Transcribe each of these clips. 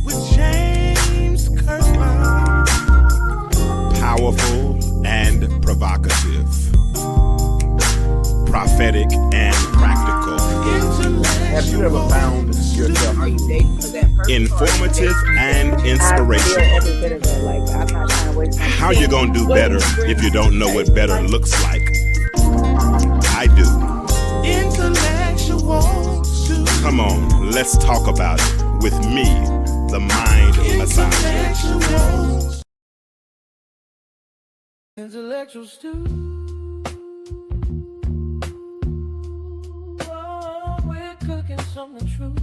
with James Kirkland. Powerful and provocative, prophetic and practical, Have you ever found yourself Are you dating for that person? informative and I feel inspirational. every bit of it. Like, I'm not trying to waste my How you gonna do better if you don't know what better looks like? I do. Come on, let's talk about it with me, the mind massager. Intellectual stew. Oh, we're cooking something true.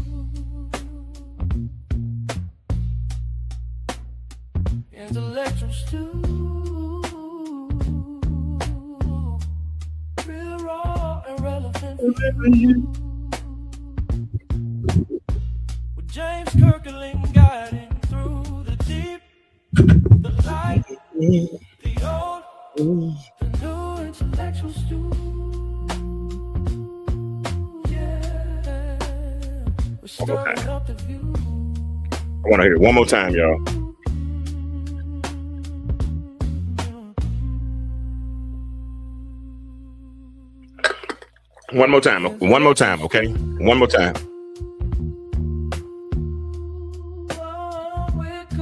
Intellectual stew. Real raw and relevant. With James Kirkland guiding through the deep, the light, the old, the new intellectual stew. Yeah, we're stirring up the view. I want to hear it one more time, y'all. One more time, okay? One more time.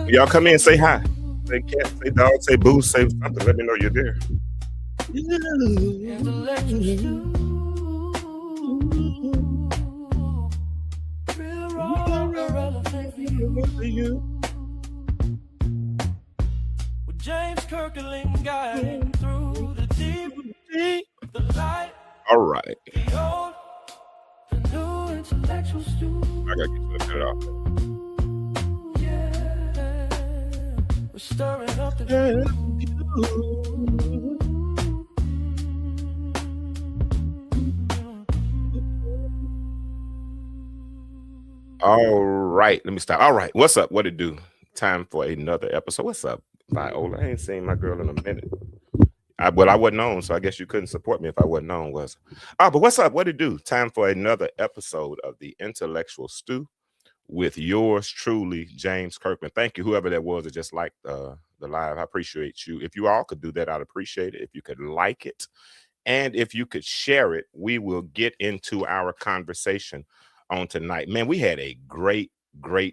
Y'all come in, say hi. Say cat, say dog, say boo, say something. Let me know you're there. Intellectual stew. Real raw and relevant for you. With James Kirkland guiding through the deep, the light. All right. The old, the new intellectual stew. I gotta get you to cut it off. Yeah, we're stirring up the view. All right, let me stop. All right, what's up? What it do? Time for another episode. What's up, Viola? I ain't seen my girl in a minute. I wasn't on, so I guess you couldn't support me if I wasn't on, was. But what's up? What it do? Time for another episode of the Intellectual Stew with yours truly, James Kirkland. Thank you, whoever that was that just liked the live. I appreciate you. If you all could do that, I'd appreciate it. If you could like it, and if you could share it, we will get into our conversation on tonight. Man, we had a great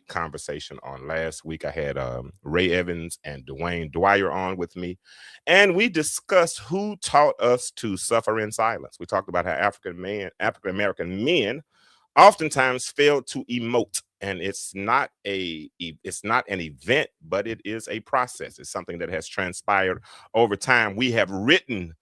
conversation on last week. I had Ray Evans and Dwayne Dwyer on with me, and we discussed who taught us to suffer in silence. We talked about how African American men oftentimes fail to emote, and it's not an event, but it is a process. It's something that has transpired over time. We have written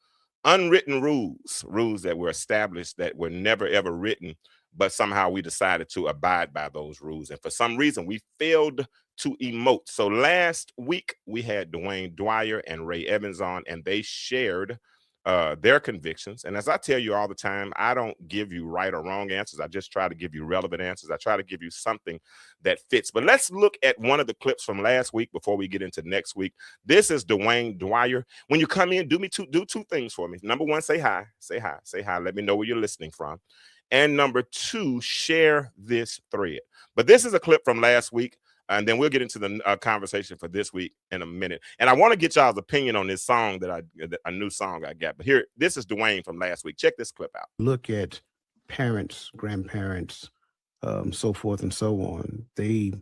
unwritten rules that were established that were never ever written, but somehow we decided to abide by those rules. And for some reason, we failed to emote. So last week, we had Dwayne Dwyer and Ray Evans on, and they shared their convictions. And as I tell you all the time, I don't give you right or wrong answers. I just try to give you relevant answers. I try to give you something that fits. But let's look at one of the clips from last week before we get into next week. This is Dwayne Dwyer. When you come in, do two things for me. Number one, say hi. Let me know where you're listening from. And number two, share this thread. But this is a clip from last week, and then we'll get into the conversation for this week in a minute. And I want to get y'all's opinion on this song a new song I got. But here, this is Dwayne from last week. Check this clip out. Look at parents, grandparents, so forth and so on. They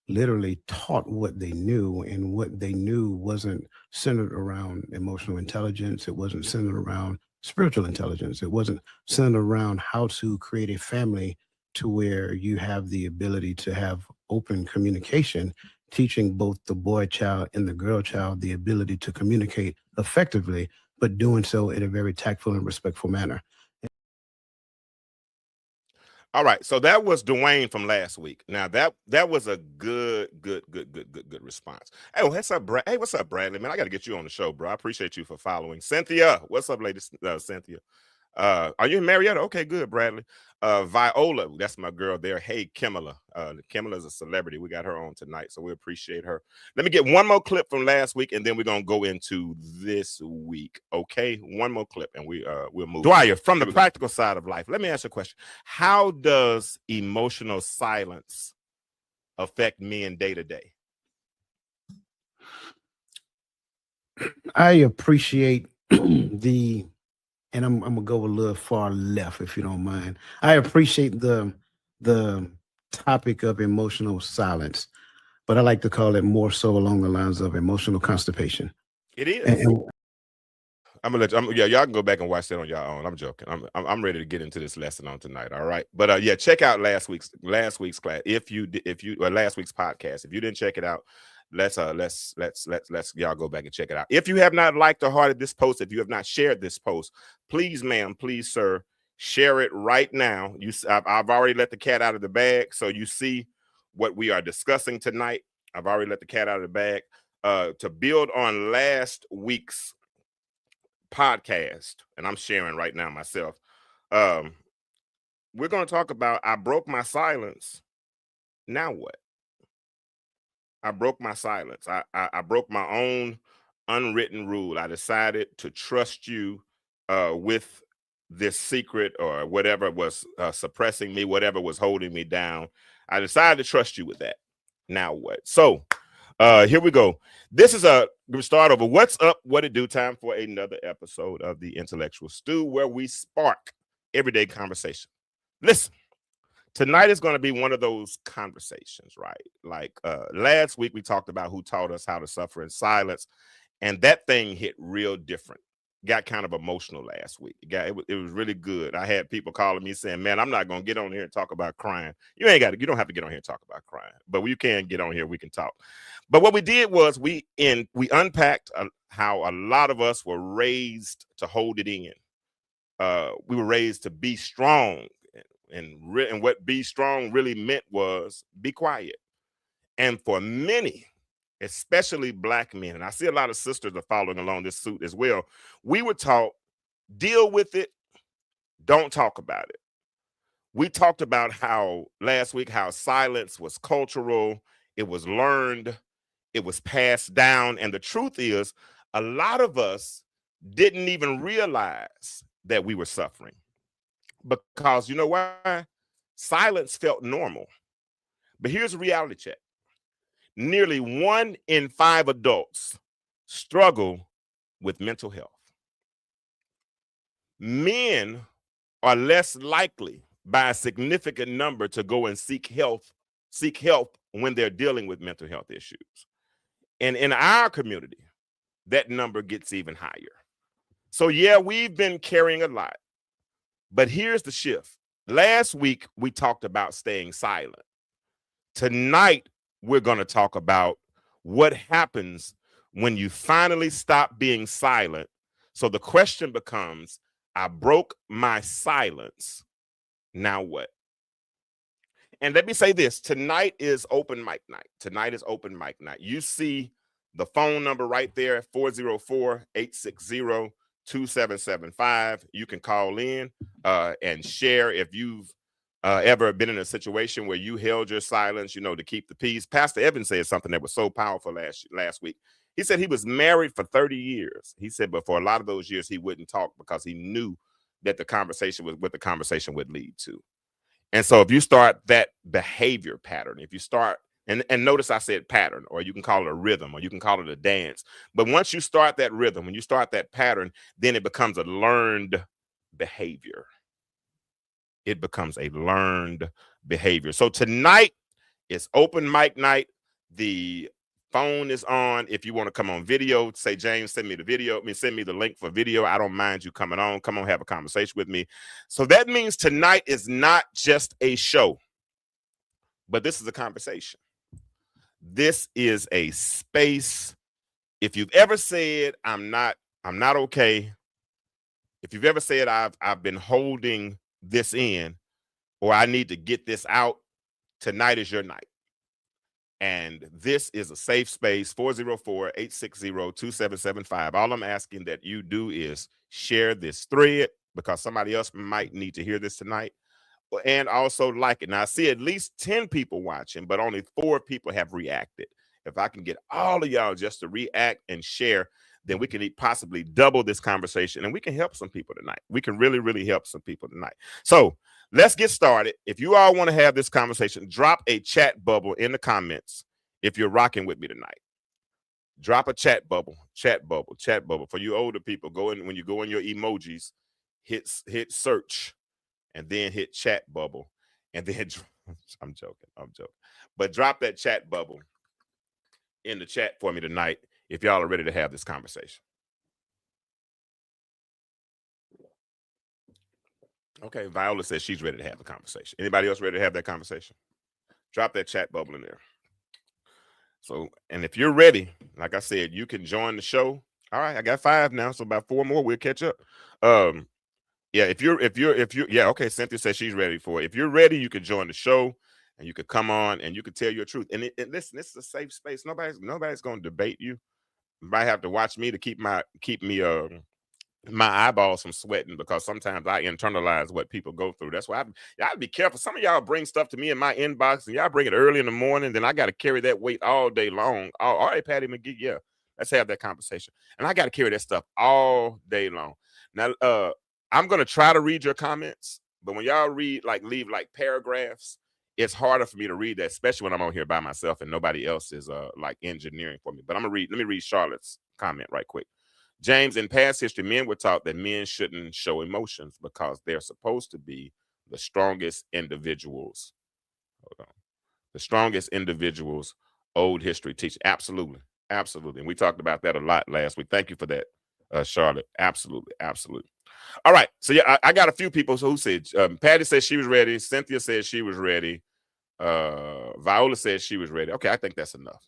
literally taught what they knew, and what they knew wasn't centered around emotional intelligence. It wasn't centered around spiritual intelligence. It wasn't centered around how to create a family to where you have the ability to have open communication, teaching both the boy child and the girl child the ability to communicate effectively, but doing so in a very tactful and respectful manner. All right, so that was Dwayne from last week. Now that was a good response. Hey, what's up, Brad? Hey, what's up, Bradley? Man, I got to get you on the show, bro. I appreciate you for following. Cynthia, what's up, lady? Cynthia. Are you in Marietta? Okay, good, Bradley. Viola, that's my girl there. Hey, Kimala. Kimala's a celebrity. We got her on tonight, so we appreciate her. Let me get one more clip from last week, and then we're gonna go into this week. Okay, one more clip, and we'll move. Dwyer, from the practical side of life, let me ask you a question. How does emotional silence affect men day to day? I appreciate and I'm gonna go a little far left if you don't mind. I appreciate the topic of emotional silence, but I like to call it more so along the lines of emotional constipation. It is. And I'm gonna let you, y'all can go back and watch that on your own. I'm joking. I'm ready to get into this lesson on tonight. All right, but yeah, check out last week's class last week's podcast. If you didn't check it out, let's y'all go back and check it out. If you have not liked or hearted this post, if you have not shared this post, please, ma'am, please, sir, share it right now. I've already let the cat out of the bag, so you see what we are discussing tonight. I've already let the cat out of the bag. To build on last week's podcast, and I'm sharing right now myself. We're going to talk about I broke my silence. Now what? I broke my silence. I broke my own unwritten rule. I decided to trust you with this secret or whatever was suppressing me, whatever was holding me down. I decided to trust you with that. Now what? So here we go. This is we start over. What's up? What it do? Time for another episode of the Intellectual Stew, where we spark everyday conversation. Listen. Tonight is going to be one of those conversations, right? Like last week, we talked about who taught us how to suffer in silence, and that thing hit real different. Got kind of emotional last week. It was really good. I had people calling me saying, "Man, I'm not going to get on here and talk about crying." You don't have to get on here and talk about crying, but you can get on here. We can talk. But what we did was we unpacked how a lot of us were raised to hold it in. We were raised to be strong. And what be strong really meant was be quiet. And for many, especially Black men, and I see a lot of sisters are following along this suit as well, we were taught, deal with it, don't talk about it. We talked about last week how silence was cultural, it was learned, it was passed down. And the truth is, a lot of us didn't even realize that we were suffering. Because you know why? Silence felt normal. But here's a reality check. Nearly 1 in 5 adults struggle with mental health. Men are less likely by a significant number to go and seek help when they're dealing with mental health issues. And in our community, that number gets even higher. So yeah, we've been carrying a lot. But here's the shift. Last week, we talked about staying silent. Tonight, we're going to talk about what happens when you finally stop being silent. So the question becomes, I broke my silence. Now what? And let me say this. Tonight is open mic night. Tonight is open mic night. You see the phone number right there, 404-860-2775. You can call in and share if you've ever been in a situation where you held your silence, to keep the peace. Pastor Evans said something that was so powerful last week. He said he was married for 30 years. He said, but for a lot of those years, he wouldn't talk because he knew that the conversation was what the conversation would lead to. And so if you start that behavior pattern, if you start, and notice I said pattern, or you can call it a rhythm, or you can call it a dance. But once you start that rhythm, when you start that pattern, then it becomes a learned behavior. It becomes a learned behavior. So tonight is open mic night. The phone is on. If you want to come on video, say, James, send me the video. Send me the link for video. I don't mind you coming on. Come on, have a conversation with me. So that means tonight is not just a show, but this is a conversation. This is a space. If you've ever said, I'm not okay. If you've ever said, I've been holding this in, or I need to get this out, tonight is your night. And this is a safe space, 404-860-2775. All I'm asking that you do is share this thread, because somebody else might need to hear this tonight, and also like it. Now I see at least 10 people watching, but only 4 people have reacted. If I can get all of y'all just to react and share, then we can possibly double this conversation and we can help some people tonight. We can really, really help some people tonight. So let's get started. If you all want to have this conversation, drop a chat bubble in the comments. If you're rocking with me tonight, drop a chat bubble. For you older people, go in, when you go in your emojis, hit search and then hit chat bubble. And then I'm joking. But drop that chat bubble in the chat for me tonight if y'all are ready to have this conversation. Okay, Viola says she's ready to have the conversation. Anybody else ready to have that conversation? Drop that chat bubble in there. So, and if you're ready, like I said, you can join the show. All right, I got 5 now, so about 4 more, we'll catch up. Yeah, if you're, yeah, okay, Cynthia says she's ready for it. If you're ready, you can join the show and you could come on and you could tell your truth. And listen, this is a safe space. Nobody's going to debate you. You might have to watch me to keep my eyeballs from sweating, because sometimes I internalize what people go through. That's why y'all be careful. Some of y'all bring stuff to me in my inbox and y'all bring it early in the morning. Then I got to carry that weight all day long. All right, Patty McGee. Yeah, let's have that conversation. And I got to carry that stuff all day long. Now, I'm going to try to read your comments, but when y'all leave paragraphs, it's harder for me to read that, especially when I'm on here by myself and nobody else is like engineering for me. But let me read Charlotte's comment right quick. James, in past history, men were taught that men shouldn't show emotions because they're supposed to be the strongest individuals. Hold on. The strongest individuals, old history teach. Absolutely. And we talked about that a lot last week. Thank you for that, Charlotte. Absolutely. All right. So yeah, I got a few people who said, Patty said she was ready. Cynthia said she was ready. Viola said she was ready. Okay, I think that's enough.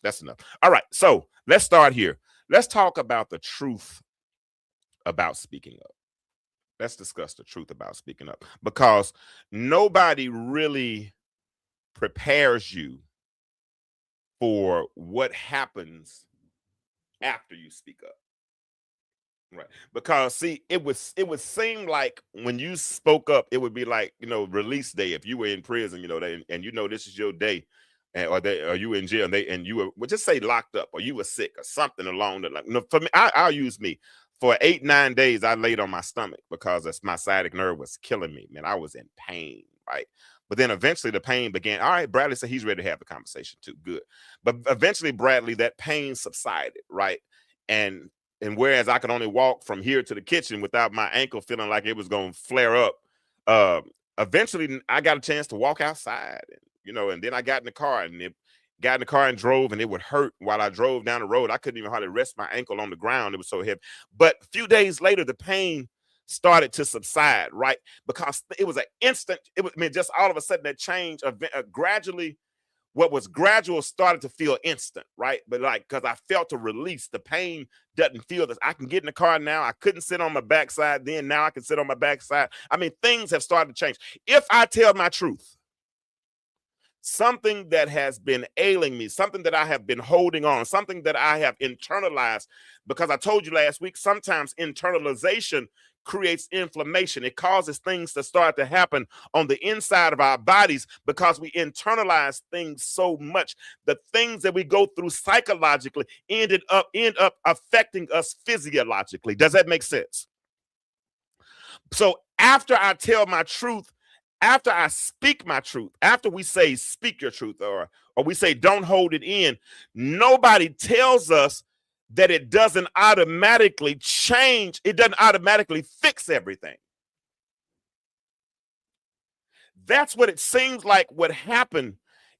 All right. So let's start here. Let's talk about the truth about speaking up. Let's discuss the truth about speaking up, because nobody really prepares you for what happens after you speak up. Right. Because see, it would seem like when you spoke up, it would be like, release day. If you were in prison, and this is your day, or you in jail, and you were just say locked up, or you were sick, or something along the line. For me, I'll use me. For 8-9 days, I laid on my stomach because my sciatic nerve was killing me. Man, I was in pain, right? But then eventually the pain began. All right, Bradley said he's ready to have the conversation too. Good. But eventually, Bradley, that pain subsided, right? And whereas I could only walk from here to the kitchen without my ankle feeling like it was going to flare up, eventually I got a chance to walk outside, and then I got in the car and drove, and it would hurt while I drove down the road. I couldn't even hardly rest my ankle on the ground. It was so heavy. But a few days later, the pain started to subside, right? Because it was an instant. Just all of a sudden that change gradually. What was gradual started to feel instant, right? But because I felt a release, the pain doesn't feel this. I can get in the car now. I couldn't sit on my backside then. Now I can sit on my backside. Things have started to change. If I tell my truth, something that has been ailing me, something that I have been holding on, something that I have internalized, because I told you last week, sometimes internalization creates inflammation. It causes things to start to happen on the inside of our bodies because we internalize things so much. The things that we go through psychologically end up affecting us physiologically. Does that make sense? So after I tell my truth, after I speak my truth, after we say speak your truth, or we say don't hold it in, nobody tells us that it doesn't automatically change. It doesn't automatically fix everything. That's what it seems like would happen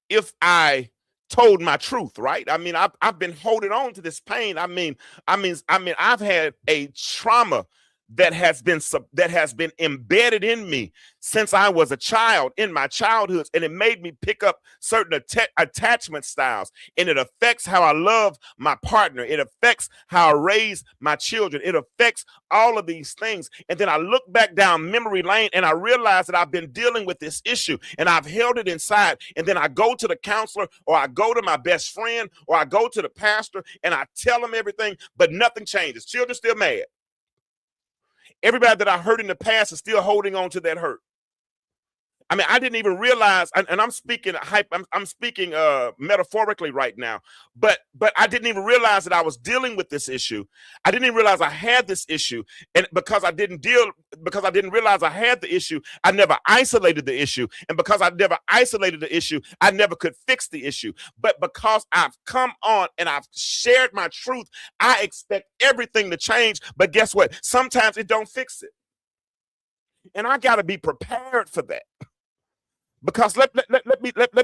if I told my truth, right? I've been holding on to this pain. I've had a trauma that has been embedded in me since I was a child, in my childhood, and it made me pick up certain attachment styles, and it affects how I love my partner. It affects how I raise my children. It affects all of these things. And then I look back down memory lane and I realize that I've been dealing with this issue and I've held it inside. And then I go to the counselor, or I go to my best friend, or I go to the pastor, and I tell them everything, but nothing changes. Children still mad. Everybody that I hurt in the past is still holding on to that hurt. I mean, I didn't even realize, and I'm speaking I'm speaking metaphorically right now, but I didn't even realize that I was dealing with this issue. I didn't even realize I had this issue, and because I didn't realize I had the issue, I never isolated the issue, and because I never isolated the issue, I never could fix the issue. But because I've come on and I've shared my truth, I expect everything to change. But guess what? Sometimes it don't fix it, and I got to be prepared for that. Because let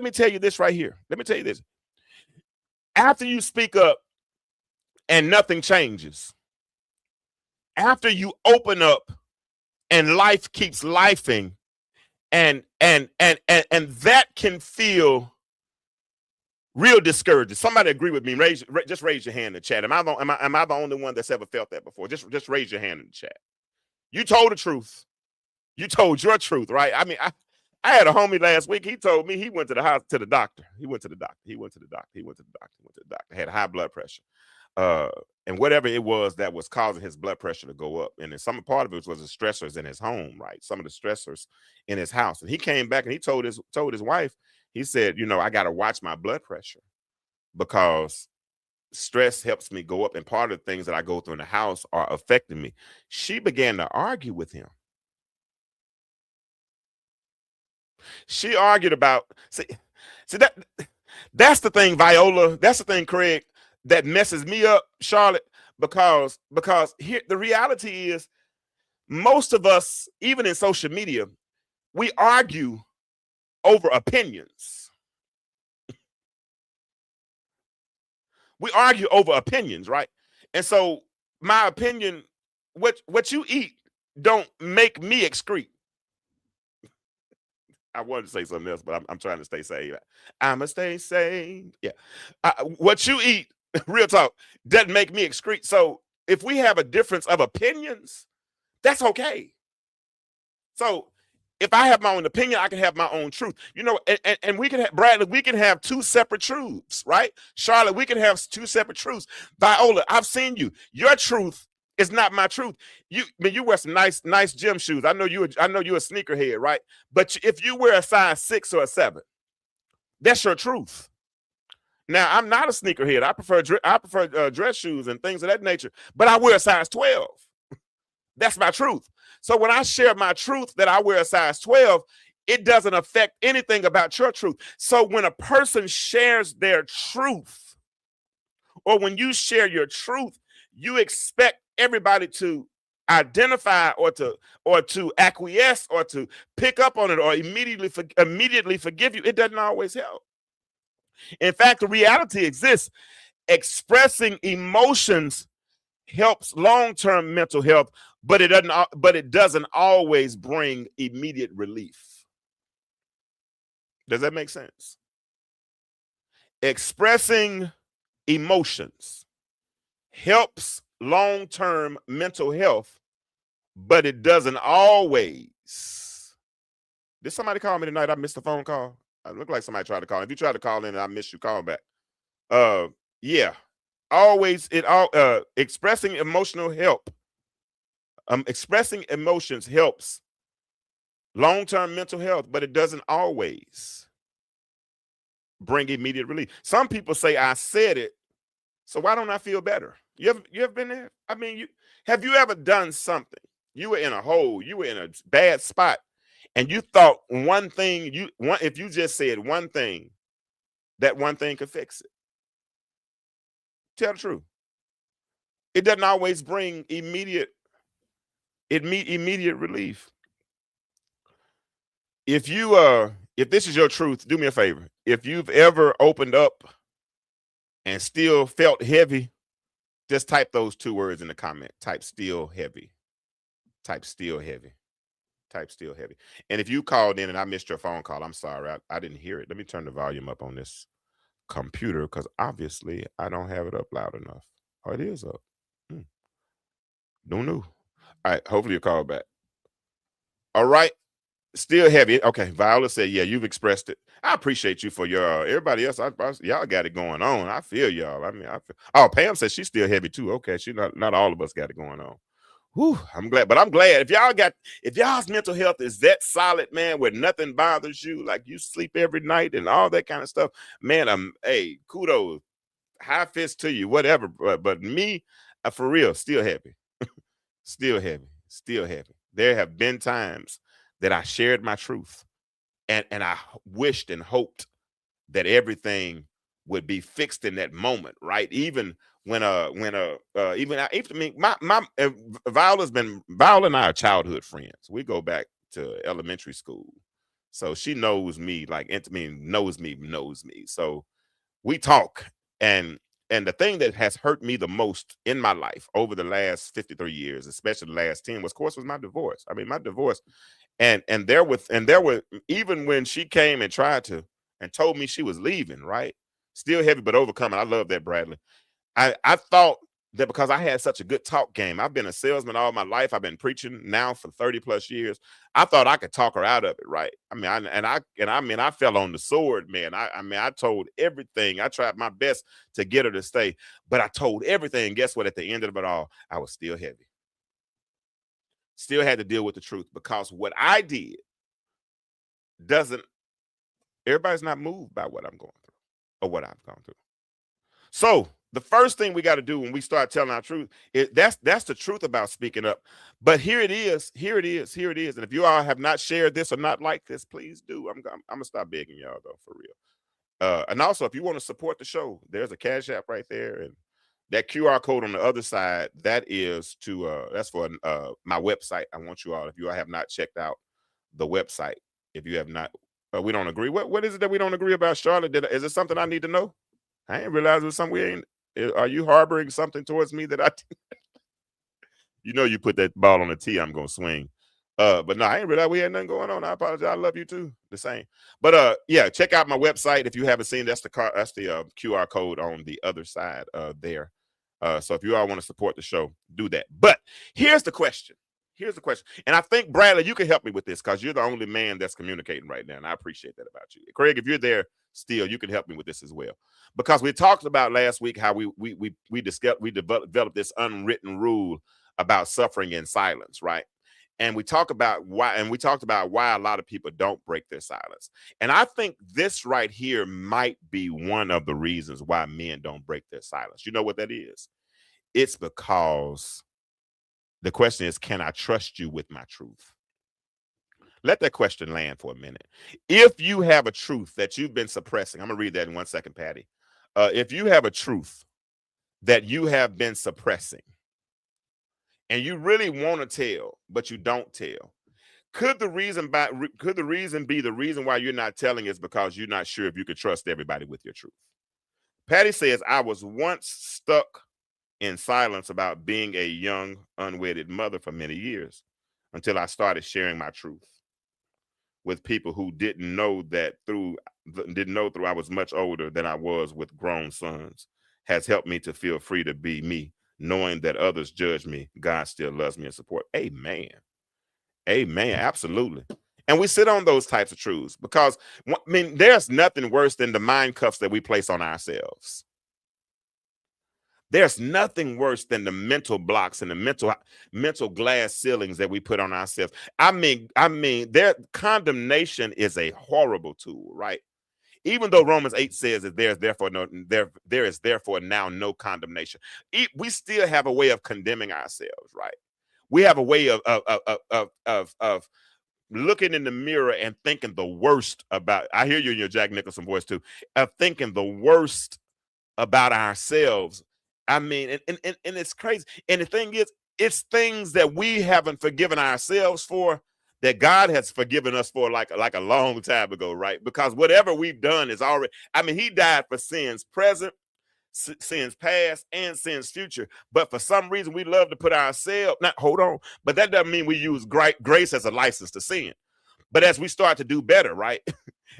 me tell you this right here. Let me tell you this. After you speak up and nothing changes, after you open up and life keeps lifing, and that can feel real discouraging. Somebody agree with me? Just raise your hand in the chat. Am I the only one that's ever felt that before? Just raise your hand in the chat. You told the truth. You told your truth, right? I mean, I had a homie last week. He told me he went to the doctor. He went to the doctor. Had high blood pressure. And whatever it was that was causing his blood pressure to go up. And then some part of it was the stressors in his home, right? Some of the stressors in his house. And he came back and he told his wife, he said, I got to watch my blood pressure because stress helps me go up. And part of the things that I go through in the house are affecting me. She began to argue with him. She argued about, see that's the thing, Viola. That's the thing, Craig, that messes me up, Charlotte, because here the reality is most of us, even in social media, we argue over opinions. We argue over opinions, right? And so my opinion, what you eat don't make me excrete. I wanted to say something else, but I'm trying to stay safe. I'ma stay safe. Yeah. What you eat, real talk, doesn't make me excrete. So if we have a difference of opinions, that's okay. So if I have my own opinion, I can have my own truth. And we can have, Bradley, we can have two separate truths, right? Charlotte, we can have two separate truths. Viola, I've seen you. Your truth is not my truth. You wear some nice gym shoes. I know you're a sneakerhead, right? But if you wear a size 6 or a 7, that's your truth. Now, I'm not a sneakerhead. I prefer dress shoes and things of that nature. But I wear a size 12. That's my truth. So when I share my truth that I wear a size 12, it doesn't affect anything about your truth. So when a person shares their truth, or when you share your truth, you expect everybody to identify or to acquiesce or to pick up on it or immediately forgive you. It doesn't always help. In fact, the reality exists. Expressing emotions helps long-term mental health, but it doesn't always bring immediate relief. Does that make sense? Expressing emotions helps long-term mental health, but it doesn't always. Did somebody call me tonight? I missed a phone call. I look like somebody tried to call. If you tried to call in and I missed you, call back. Yeah. Expressing emotional help. Expressing emotions helps long-term mental health, but it doesn't always bring immediate relief. Some people say, I said it, so why don't I feel better? You ever been there? I mean, have you ever done something? You were in a hole, you were in a bad spot, and you thought if you just said one thing, that one thing could fix it. Tell the truth. It doesn't always bring immediate relief. If this is your truth, do me a favor. If you've ever opened up and still felt heavy, just type those 2 words in the comment. Type still heavy. Type still heavy. Type still heavy. And if you called in and I missed your phone call, I'm sorry. I didn't hear it. Let me turn the volume up on this computer because obviously I don't have it up loud enough. Oh, it is up. No. All right. Hopefully you'll call back. All right. Still heavy. Okay. Viola said, yeah, you've expressed it. I appreciate you for your everybody else. Y'all got it going on. I feel y'all. I mean, Pam said she's still heavy too. Okay. Not all of us got it going on. Whew, I'm glad. But I'm glad if y'all's mental health is that solid, man, where nothing bothers you, like you sleep every night and all that kind of stuff, man, hey, kudos, high fist to you, whatever. But me, for real, still happy. Still happy. Still happy. There have been times that I shared my truth and I wished and hoped that everything would be fixed in that moment, right? Even when even I mean my Viola and I are childhood friends. We go back to elementary school. So she knows me, like knows me. So we talk, and the thing that has hurt me the most in my life over the last 53 years, especially the last 10, was my divorce. I mean, my divorce. And there were even when she came and tried to and told me she was leaving, right? Still heavy, but overcoming. I love that, Bradley. I thought that because I had such a good talk game, I've been a salesman all my life. I've been preaching now for 30 plus years. I thought I could talk her out of it, right? I mean, I fell on the sword, man. I told everything. I tried my best to get her to stay, but I told everything. Guess what? At the end of it all, I was still heavy. Still had to deal with the truth, because what I did everybody's not moved by what I'm going through or what I've gone through. So the first thing we got to do when we start telling our truth is that's the truth about speaking up. But here it is. And if you all have not shared this or not liked this, please do. I'm gonna stop begging y'all though, for real. And also, if you want to support the show, there's a Cash App right there, and that QR code on the other side, that is that's for my website. I want you all, if you all have not checked out the website, if you have not, we don't agree. What is it that we don't agree about, Charlotte? Is it something I need to know? I didn't realize it was something we ain't. Are you harboring something towards me that I? You know, you put that ball on the tee, I'm gonna swing. But no, I didn't realize we had nothing going on. I apologize. I love you too. The same. But yeah, check out my website if you haven't seen. That's the QR code on the other side there. So if you all want to support the show, do that. But here's the question. And I think, Bradley, you can help me with this because you're the only man that's communicating right now. And I appreciate that about you. Craig, if you're there still, you can help me with this as well. Because we talked about last week how we developed this unwritten rule about suffering in silence, right? And we talked about why a lot of people don't break their silence. And I think this right here might be one of the reasons why men don't break their silence. You know what that is? It's because the question is, can I trust you with my truth? Let that question land for a minute. If you have a truth that you've been suppressing, I'm going to read that in 1 second, Patty. If you have a truth that you have been suppressing and you really want to tell, but you don't tell, could the reason be the reason why you're not telling is because you're not sure if you could trust everybody with your truth? Patty says, I was once stuck in silence about being a young, unwedded mother for many years until I started sharing my truth with people who didn't know through I was much older than I was with grown sons. Has helped me to feel free to be me, knowing that others judge me. God still loves me and support. Amen. Absolutely. And we sit on those types of truths because, I mean, there's nothing worse than the mind cuffs that we place on ourselves. There's nothing worse than the mental blocks and the mental glass ceilings that we put on ourselves. I mean, their condemnation is a horrible tool, right? Even though Romans 8 says that there is therefore now no condemnation, we still have a way of condemning ourselves, right? We have a way of looking in the mirror and thinking the worst about. I hear you in your Jack Nicholson voice too. Of thinking the worst about ourselves. I mean, and it's crazy. And the thing is, it's things that we haven't forgiven ourselves for that God has forgiven us for like a long time ago, right? Because whatever we've done is already, I mean, he died for sins present, sins past, and sins future. But for some reason, we love to put ourselves, but that doesn't mean we use grace as a license to sin. But as we start to do better, right?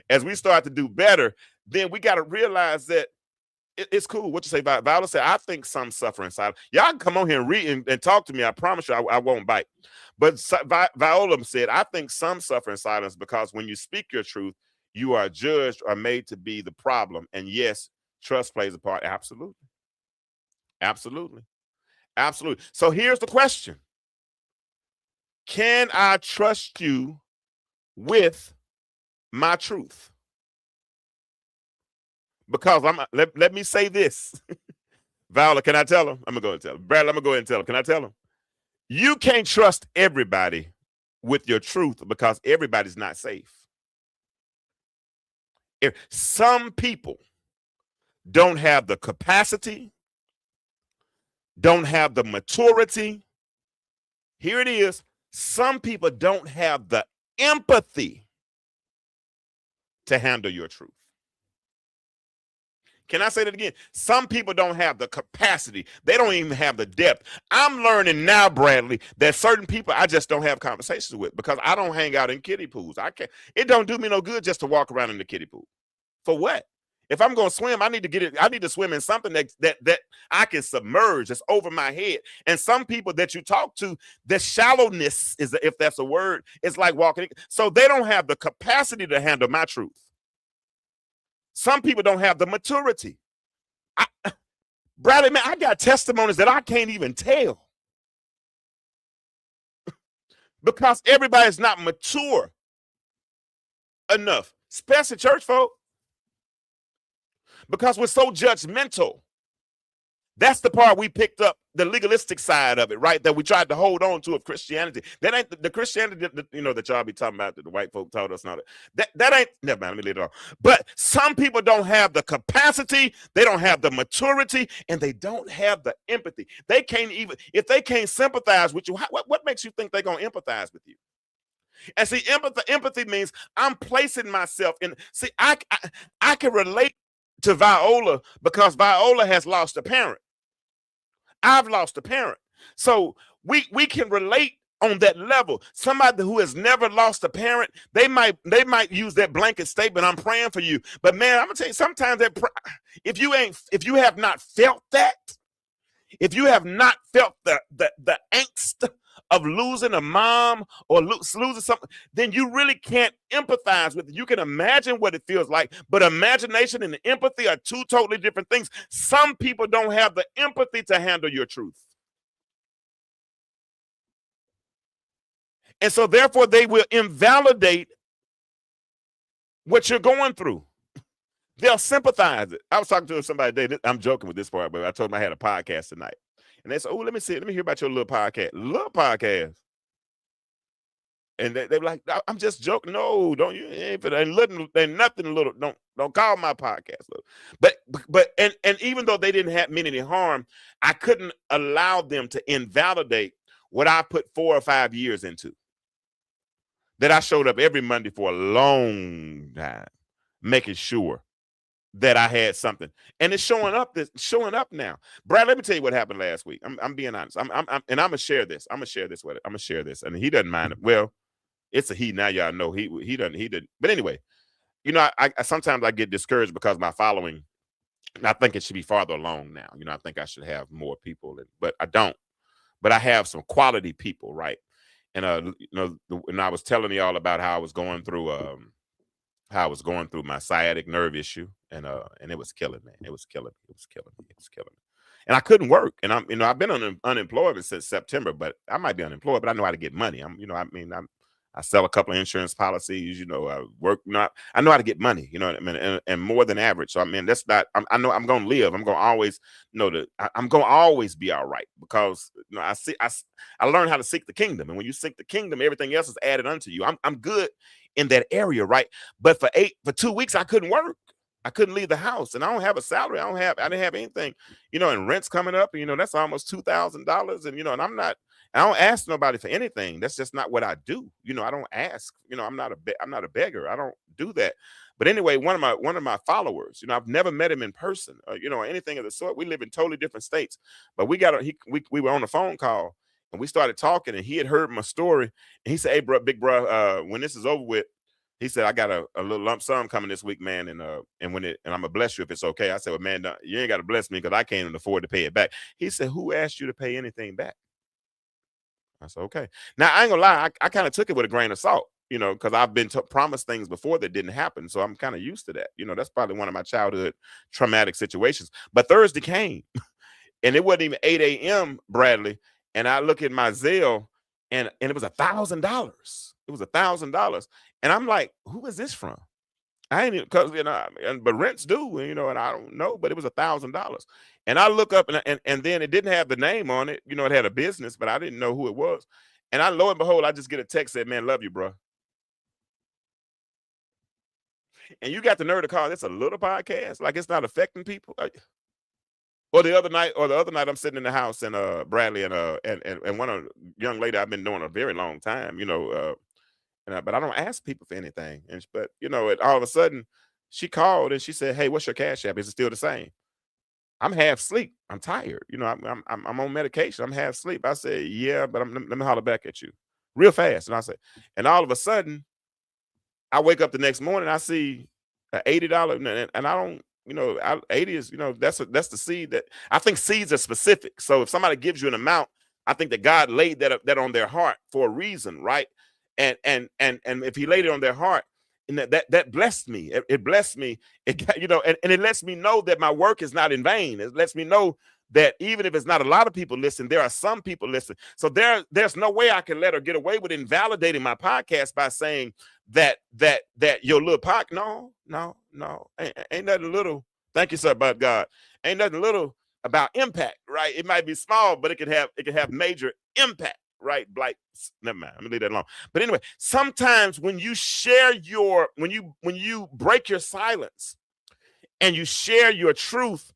As we start to do better, then we got to realize that it's cool. What you say about Viola said, I think some suffer in silence. Y'all can come on here and read and talk to me. I promise you I won't bite. But Viola said, I think some suffer in silence because when you speak your truth, you are judged or made to be the problem. And yes, trust plays a part. Absolutely. So here's the question. can I trust you with my truth? Because let me say this. Viola, can I tell him? I'm gonna go ahead and tell him. Bradley, I'm gonna go ahead and tell him. Can I tell him? You can't trust everybody with your truth because everybody's not safe. If some people don't have the capacity, don't have the maturity, here it is. Some people don't have the empathy to handle your truth. Can I say that again? Some people don't have the capacity. They don't even have the depth. I'm learning now, Bradley, that certain people I just don't have conversations with because I don't hang out in kiddie pools. I can't. It don't do me no good just to walk around in the kiddie pool. For what? If I'm going to swim, I need to get it. I need to swim in something that I can submerge. That's over my head. And some people that you talk to, the shallowness is, if that's a word, it's like walking. So they don't have the capacity to handle my truth. Some people don't have the maturity. Bradley, man, I got testimonies that I can't even tell because everybody's not mature enough, especially church folk, because we're so judgmental. That's the part we picked up, the legalistic side of it, right? That we tried to hold on to of Christianity. That ain't the Christianity that, that y'all be talking about that the white folk taught us. Not that ain't. Never mind. Let me leave it alone. But some people don't have the capacity, they don't have the maturity, and they don't have the empathy. They can't even, if they can't sympathize with you, what makes you think they're gonna empathize with you? And see, empathy means I'm placing myself in. See, I can relate to Viola because Viola has lost a parent. I've lost a parent. So we can relate on that level. Somebody who has never lost a parent, they might use that blanket statement, I'm praying for you. But man, I'm gonna tell you, sometimes that if you have not felt that, if you have not felt the angst of losing a mom or losing something, then you really can't empathize with it. You can imagine what it feels like, but imagination and empathy are two totally different things. Some people don't have the empathy to handle your truth. And so therefore they will invalidate what you're going through. They'll sympathize it. I was talking to somebody today. I'm joking with this part, but I told them I had a podcast tonight. And they said, oh, let me hear about your little podcast. Little podcast. And they were like, I'm just joking. No, don't you? Ain't nothing little. Don't call my podcast little. But even though they didn't mean any harm, I couldn't allow them to invalidate what I put 4 or 5 years into. That I showed up every Monday for a long time, making sure that I had something, and it's showing up now. Brad, let me tell you what happened last week. I'm being honest. I'm gonna share this. I'm gonna share this with it. I'm gonna share this, and he doesn't mind it. Well, it's a he now. Y'all know he didn't. But anyway, I sometimes I get discouraged because my following. I think it should be farther along now. I think I should have more people, but I don't. But I have some quality people, right? And when I was telling y'all about how I was going through my sciatic nerve issue, and it was killing me. It was killing me. And I couldn't work. And I've been unemployed since September, but I might be unemployed, but I know how to get money. I sell a couple of insurance policies, I work, I know how to get money, and more than average. So that's not, I know I'm going to live. I'm going to always know that I'm going to always be all right because I learned how to seek the kingdom. And when you seek the kingdom, everything else is added unto you. I'm good in that area, right? But for 2 weeks, I couldn't work. I couldn't leave the house, and I don't have a salary. I didn't have anything, and rent's coming up. That's almost $2,000, and I don't ask nobody for anything. That's just not what I do. I don't ask. I'm not a beggar. I don't do that. But anyway, one of my followers, I've never met him in person, or anything of the sort. We live in totally different states, but we were on a phone call. And we started talking, and he had heard my story. And he said, "Hey, bro, big bro, when this is over with," he said, "I got a little lump sum coming this week, man, and I'm gonna bless you if it's okay." I said, "Well, man, you ain't got to bless me because I can't even afford to pay it back." He said, "Who asked you to pay anything back?" I said, "Okay." Now I ain't gonna lie, I kind of took it with a grain of salt, because I've been promised things before that didn't happen, so I'm kind of used to that. That's probably one of my childhood traumatic situations. But Thursday came, and it wasn't even 8 a.m., Bradley. And I look at my Zelle, and it was $1,000. It was $1,000, and I'm like, who is this from? I ain't, because but rents do, and I don't know, but it was $1,000, and I look up and then it didn't have the name on it, it had a business, but I didn't know who it was, and lo and behold, I just get a text that, man, love you, bro. And you got the nerve to call this a little podcast, like it's not affecting people. Or the other night, I'm sitting in the house, and Bradley and one young lady I've been knowing a very long time, but I don't ask people for anything. But all of a sudden, she called and she said, "Hey, what's your Cash App? Is it still the same?" I'm half asleep. I'm tired. I'm on medication. I'm half asleep. I said, "Yeah, but let me holler back at you real fast." And I said, and all of a sudden, I wake up the next morning. I see $80, and I don't. 80 is, that's the seed that I think seeds are specific. So if somebody gives you an amount, I think that God laid that on their heart for a reason, right? And if He laid it on their heart, and that blessed me. It blessed me. And it lets me know that my work is not in vain. It lets me know that even if it's not a lot of people listen, there are some people listen. So there's no way I can let her get away with invalidating my podcast by saying that your little podcast. No. Ain't nothing little. Thank you, sir, about God. Ain't nothing little about impact, right? It might be small, but it could have major impact, right? Like, never mind. I'm gonna leave that alone. But anyway, sometimes when you share when you break your silence and you share your truth,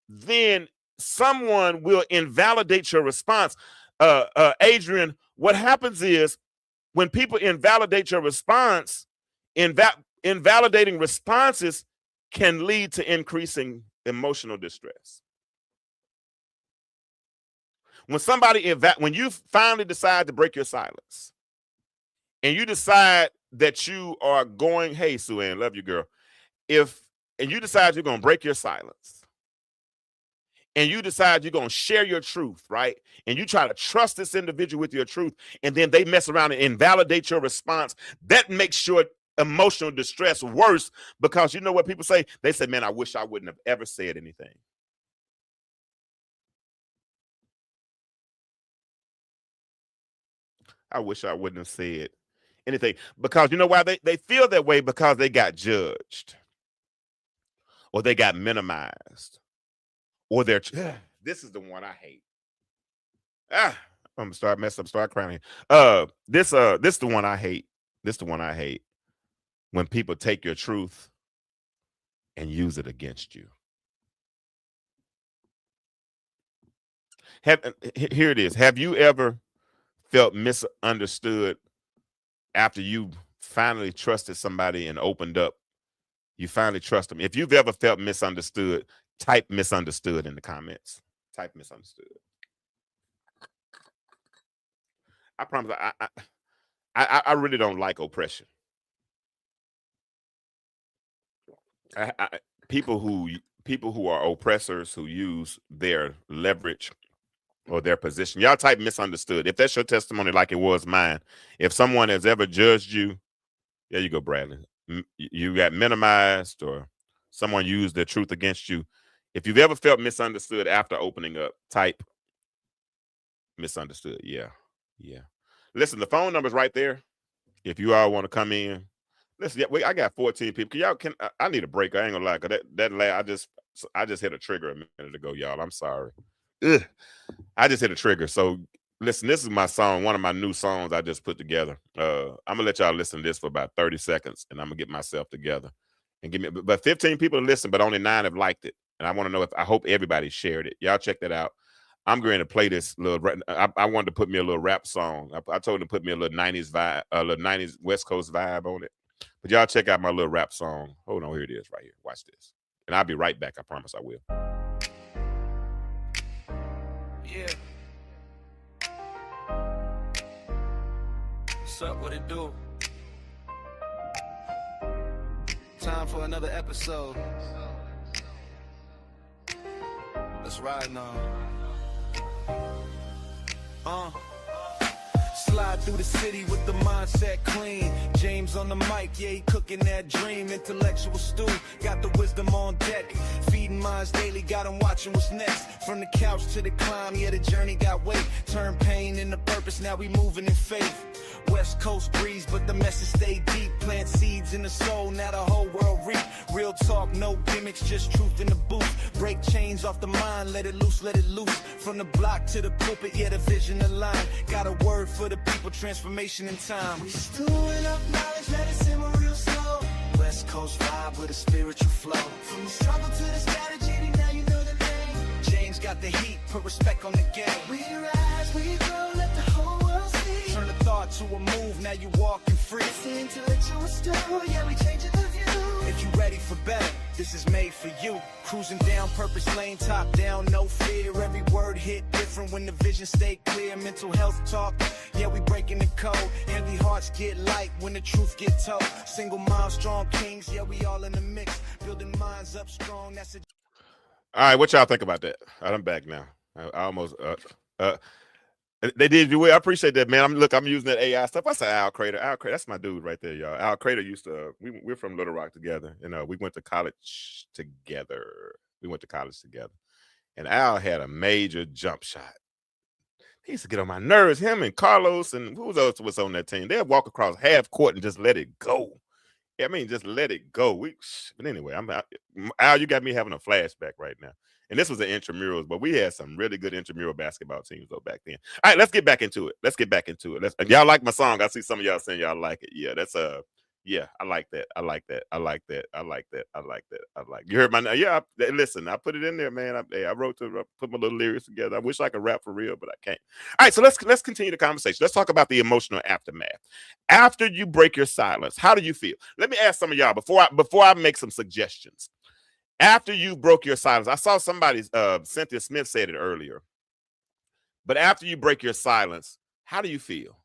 then someone will invalidate your response. Adrian, what happens is when people invalidate your response, invalidating responses can lead to increasing emotional distress. When you finally decide to break your silence and you decide that you are going, hey, Sue Ann, love you, girl. And you decide you're going to break your silence, and you decide you're going to share your truth, right? And you try to trust this individual with your truth, and then they mess around and invalidate your response. That makes your emotional distress worse, because you know what people say? They say, man, I wish I wouldn't have ever said anything. I wish I wouldn't have said anything. Because you know why they feel that way? Because they got judged, or they got minimized. Or this is the one I hate. I'm gonna start crying. This the one I hate. This the one I hate. When people take your truth and use it against you. Here it is. Have you ever felt misunderstood after you finally trusted somebody and opened up? You finally trust them. If you've ever felt misunderstood, type misunderstood in the comments. Type misunderstood. I promise I really don't like oppression. People who are oppressors, who use their leverage or their position. Y'all type misunderstood. If that's your testimony, like it was mine. If someone has ever judged you, there you go, Bradley. You got minimized, or someone used their truth against you. If you've ever felt misunderstood after opening up, type misunderstood. Yeah. Listen, the phone number's right there. If you all want to come in, listen. I got 14 people. I need a break. I ain't gonna lie. Cause I just hit a trigger a minute ago, y'all. I'm sorry. Ugh. I just hit a trigger. So listen, this is my song, one of my new songs I just put together. I'm gonna let y'all listen to this for about 30 seconds, and I'm gonna get myself together and give me. But 15 people listen, but only 9 have liked it. And I want to know I hope everybody shared it. Y'all check that out. I'm going to play this little. I wanted to put me a little rap song. I told him to put me a little 90s vibe, a little 90s West Coast vibe on it. But y'all check out my little rap song. Hold on, here it is right here. Watch this. And I'll be right back. I promise I will. Yeah. What's up? What it do? Time for another episode. Let's ride now. Slide through the city with the mindset clean. James on the mic, yeah, he cooking that dream. Intellectual stew, got the wisdom on deck. Feeding minds daily, got him watching what's next. From the couch to the climb, yeah, the journey got weight. Turn pain into purpose, now we moving in faith. West Coast breeze, but the message stay deep. Plant seeds in the soul, now the whole world reap. Real talk, no gimmicks, just truth in the booth. Break chains off the mind, let it loose, let it loose. From the block to the pulpit, yeah, the vision aligned. Got a word for the people, transformation in time. We stewing up knowledge, let it simmer real slow. West Coast vibe with a spiritual flow. From the struggle to the strategy, now you know the name. James got the heat, put respect on the game. We rise, we grow, let the whole world see. Turn a thought to a move, now you walking free. It's the intellectual story, yeah, we changing the view. If you ready for better, this is made for you. Cruising down purpose lane, top down, no fear. Every word hit different when the vision stay clear. Mental health talk, yeah, we breaking the code. Heavy hearts get light when the truth get told. Single mind, strong kings, yeah, we all in the mix. Building minds up strong, that's it. All right, what y'all think about that? I'm back now. I almost they did you well. I appreciate that, man. I'm using that AI stuff. I said Al Crater. Al Crater, that's my dude right there, y'all. Al Crater used to we're from Little Rock together. You know, we went to college together. And Al had a major jump shot. He used to get on my nerves. Him and Carlos and who else was on that team? They'd walk across half court and just let it go. I mean, just let it go. But anyway, Al, you got me having a flashback right now. And this was an intramurals, but we had some really good intramural basketball teams though back then. All right, let's get back into it. Y'all like my song? I see some of y'all saying y'all like it. Yeah, that's yeah, I like that. You heard my listen, I put it in there, man. I put my little lyrics together. I wish I could rap for real, but I can't. All right, so let's continue the conversation. Let's talk about the emotional aftermath. After you break your silence, how do you feel? Let me ask some of y'all before I make some suggestions. After you broke your silence, I saw somebody, Cynthia Smith said it earlier. But after you break your silence, how do you feel?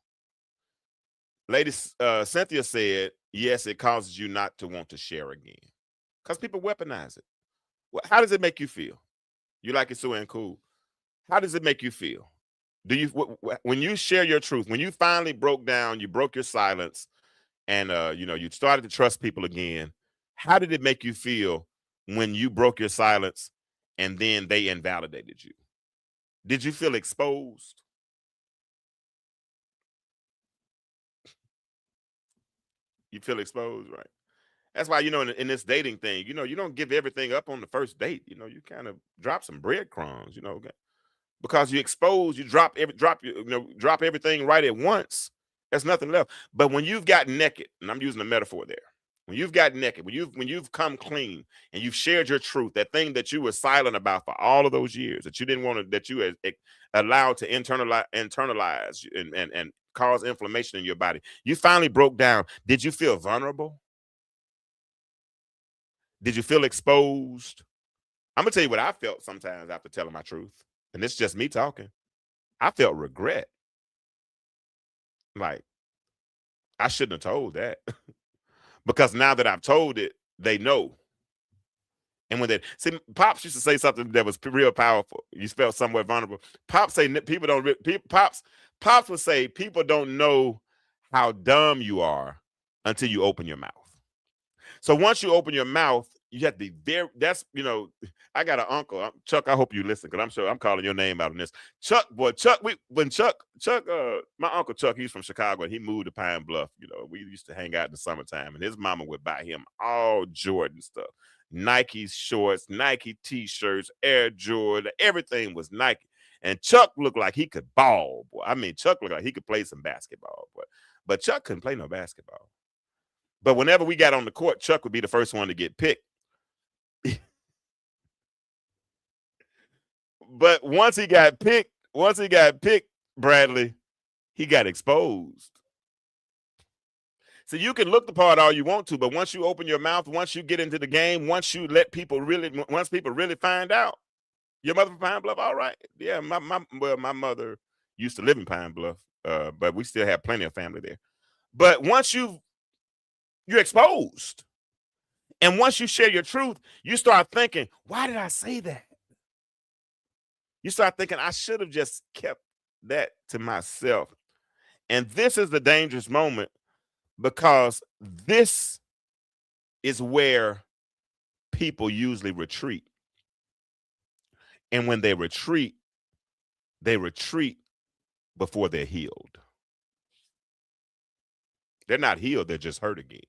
Lady Cynthia said, yes, it causes you not to want to share again. Because people weaponize it. Well, how does it make you feel? You like it so and cool. How does it make you feel? Do you when you share your truth, when you finally broke down, you broke your silence, and you started to trust people again, how did it make you feel when you broke your silence and then they invalidated you? Did you feel exposed? You feel exposed, right? That's why, in this dating thing, you don't give everything up on the first date. You kind of drop some breadcrumbs, because you expose, you drop everything right at once. There's nothing left. But when you've gotten naked, and I'm using a metaphor there, when you've got naked, when you've come clean and you've shared your truth, that thing that you were silent about for all of those years, that you didn't want to, that you had allowed to internalize and cause inflammation in your body, you finally broke down. Did you feel vulnerable? Did you feel exposed? I'm gonna tell you what I felt sometimes after telling my truth, and it's just me talking. I felt regret. Like, I shouldn't have told that. Because now that I've told it, they know. And when Pops used to say something that was real powerful. You felt somewhat vulnerable. Pops say people don't. Pops would say people don't know how dumb you are until you open your mouth. So once you open your mouth, you have to be I got an uncle, Chuck. I hope you listen, because I'm sure I'm calling your name out on this. Chuck, my uncle Chuck, he's from Chicago and he moved to Pine Bluff. We used to hang out in the summertime, and his mama would buy him all Jordan stuff, Nike shorts, Nike t-shirts, Air Jordan, everything was Nike. And Chuck looked like he could ball, boy. I mean, Chuck looked like he could play some basketball, boy. But Chuck couldn't play no basketball. But whenever we got on the court, Chuck would be the first one to get picked. But once he got picked, Bradley, he got exposed. So you can look the part all you want to, but once you open your mouth, once you get into the game, once people really find out, your mother from Pine Bluff, all right. Yeah, my mother used to live in Pine Bluff, but we still have plenty of family there. But once you're exposed, and once you share your truth, you start thinking, why did I say that? You start thinking, I should have just kept that to myself. And this is the dangerous moment, because this is where people usually retreat. And when they retreat before they're healed. They're not healed, they're just hurt again.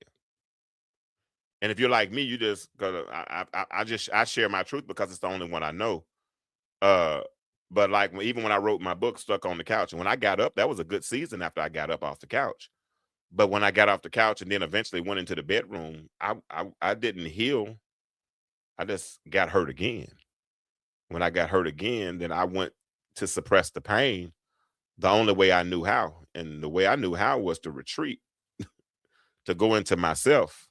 And if you're like me, you just gonna I share my truth because it's the only one I know. But like even when I wrote my book, Stuck on the Couch, and when I got up, that was a good season after I got up off the couch. But when I got off the couch and then eventually went into the bedroom, I didn't heal. I just got hurt again. When I got hurt again, then I went to suppress the pain the only way I knew how. And the way I knew how was to retreat, to go into myself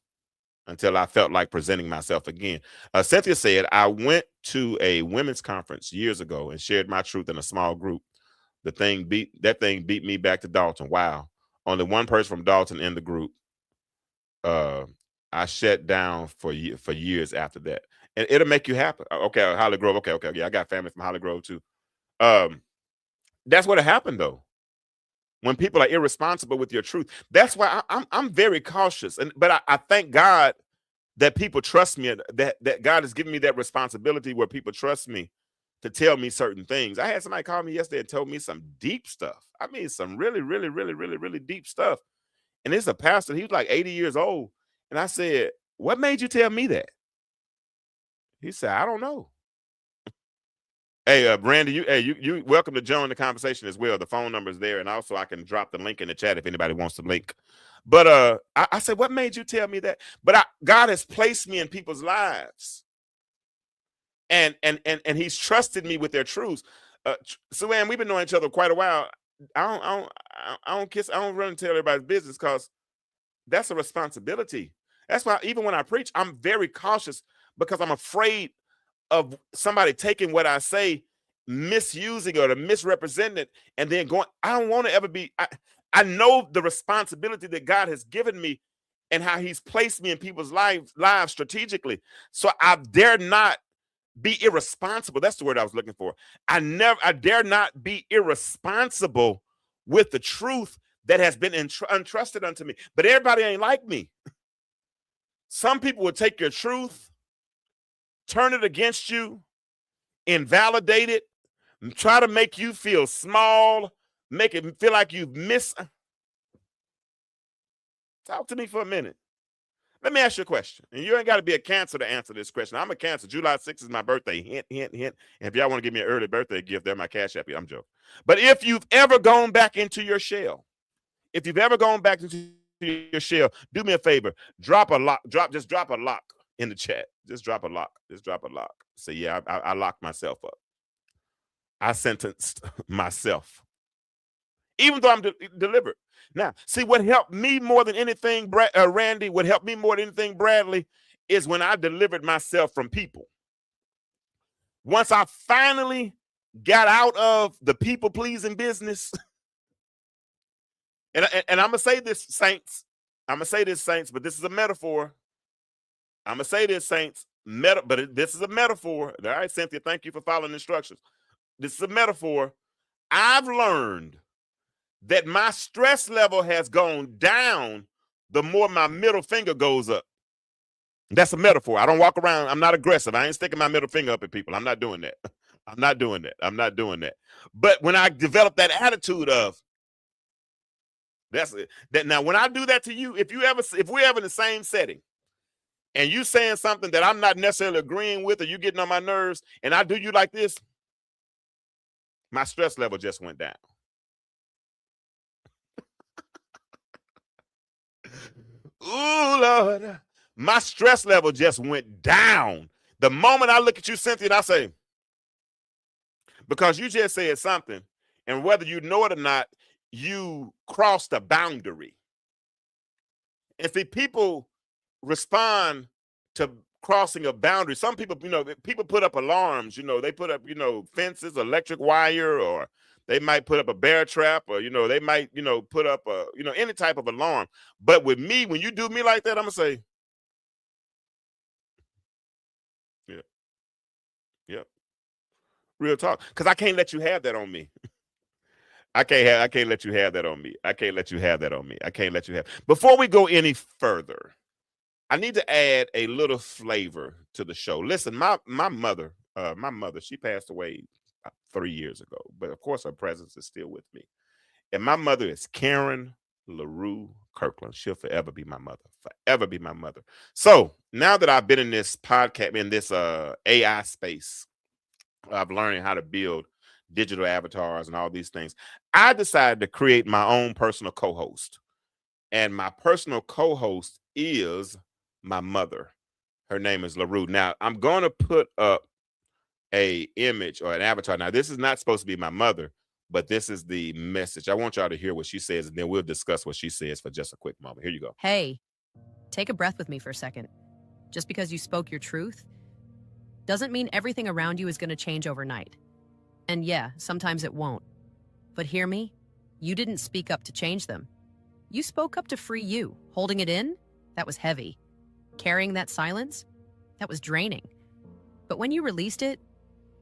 until I felt like presenting myself again. Cynthia said, I went to a women's conference years ago and shared my truth in a small group. That thing beat me back to Dalton. Wow. Only one person from Dalton in the group. I shut down for years after that. And it'll make you happy. Okay, Holly Grove. Okay. Yeah, I got family from Holly Grove too. That's what happened though. When people are irresponsible with your truth. That's why I'm very cautious. But I thank God that people trust me, that God has given me that responsibility where people trust me to tell me certain things. I had somebody call me yesterday and told me some deep stuff. I mean, some really, really, really, really, really deep stuff. And it's a pastor. He was like 80 years old. And I said, what made you tell me that? He said, I don't know. Hey, Brandy, you welcome to join the conversation as well. The phone number is there, and also I can drop the link in the chat if anybody wants to link. But I said, what made you tell me that? But God has placed me in people's lives, and He's trusted me with their truths. Suanne, we've been knowing each other quite a while. I don't run and tell everybody's business because that's a responsibility. That's why even when I preach, I'm very cautious because I'm afraid of somebody taking what I say, misusing or to misrepresent it, and then going. I don't want to ever be. I know the responsibility that God has given me and how He's placed me in people's lives strategically. So I dare not be irresponsible. That's the word I was looking for. I dare not be irresponsible with the truth that has been entrusted unto me. But everybody ain't like me. Some people will take your truth, turn it against you, invalidate it, and try to make you feel small, make it feel like you've missed. Talk to me for a minute. Let me ask you a question. And you ain't got to be a Cancer to answer this question. I'm a Cancer. July 6th is my birthday. Hint, hint, hint. And if y'all want to give me an early birthday gift, they're my Cash App. I'm joking. But if you've ever gone back into your shell, do me a favor. Just drop a lock in the chat. Just drop a lock. Say, yeah, I locked myself up. I sentenced myself. Even though I'm delivered. Now, see what helped me more than anything, Randy, what helped me more than anything, Bradley, is when I delivered myself from people. Once I finally got out of the people-pleasing business, and I'm going to say this, saints. But this is a metaphor. I'm going to say this, saints, but this is a metaphor. All right, Cynthia, thank you for following instructions. This is a metaphor. I've learned that my stress level has gone down the more my middle finger goes up. That's a metaphor. I don't walk around. I'm not aggressive. I ain't sticking my middle finger up at people. I'm not doing that. But when I develop that attitude of, that's it. That now when I do that to you, if we're ever in the same setting and you saying something that I'm not necessarily agreeing with, or you getting on my nerves, and I do you like this, my stress level just went down. Ooh, Lord, my stress level just went down. The moment I look at you, Cynthia, and I say, because you just said something, and whether you know it or not, you crossed a boundary. And see, people respond to crossing a boundary. Some people, people put up alarms, they put up, fences, electric wire, or they might put up a bear trap, or, they might, put up a, any type of alarm. But with me, when you do me like that, I'm going to say, yeah. Real talk. Because I can't let you have that on me. I can't let you have that on me. I can't let you have that on me. I can't let you have. Before we go any further, I need to add a little flavor to the show. Listen, my mother, she passed away 3 years ago, but of course her presence is still with me. And my mother is Karen LaRue Kirkland. She'll forever be my mother. Forever be my mother. So now that I've been in this podcast, in this AI space, I've learned how to build digital avatars and all these things. I decided to create my own personal co-host. And my personal co-host is my mother. Her name is LaRue. Now, I'm going to put up a image or an avatar. Now, this is not supposed to be my mother, but this is the message. I want y'all to hear what she says, and then we'll discuss what she says for just a quick moment. Here you go. Hey, take a breath with me for a second. Just because you spoke your truth doesn't mean everything around you is going to change overnight. And yeah, sometimes it won't. But hear me, you didn't speak up to change them. You spoke up to free you. Holding it in, that was heavy. Carrying that silence, that was draining. But when you released it,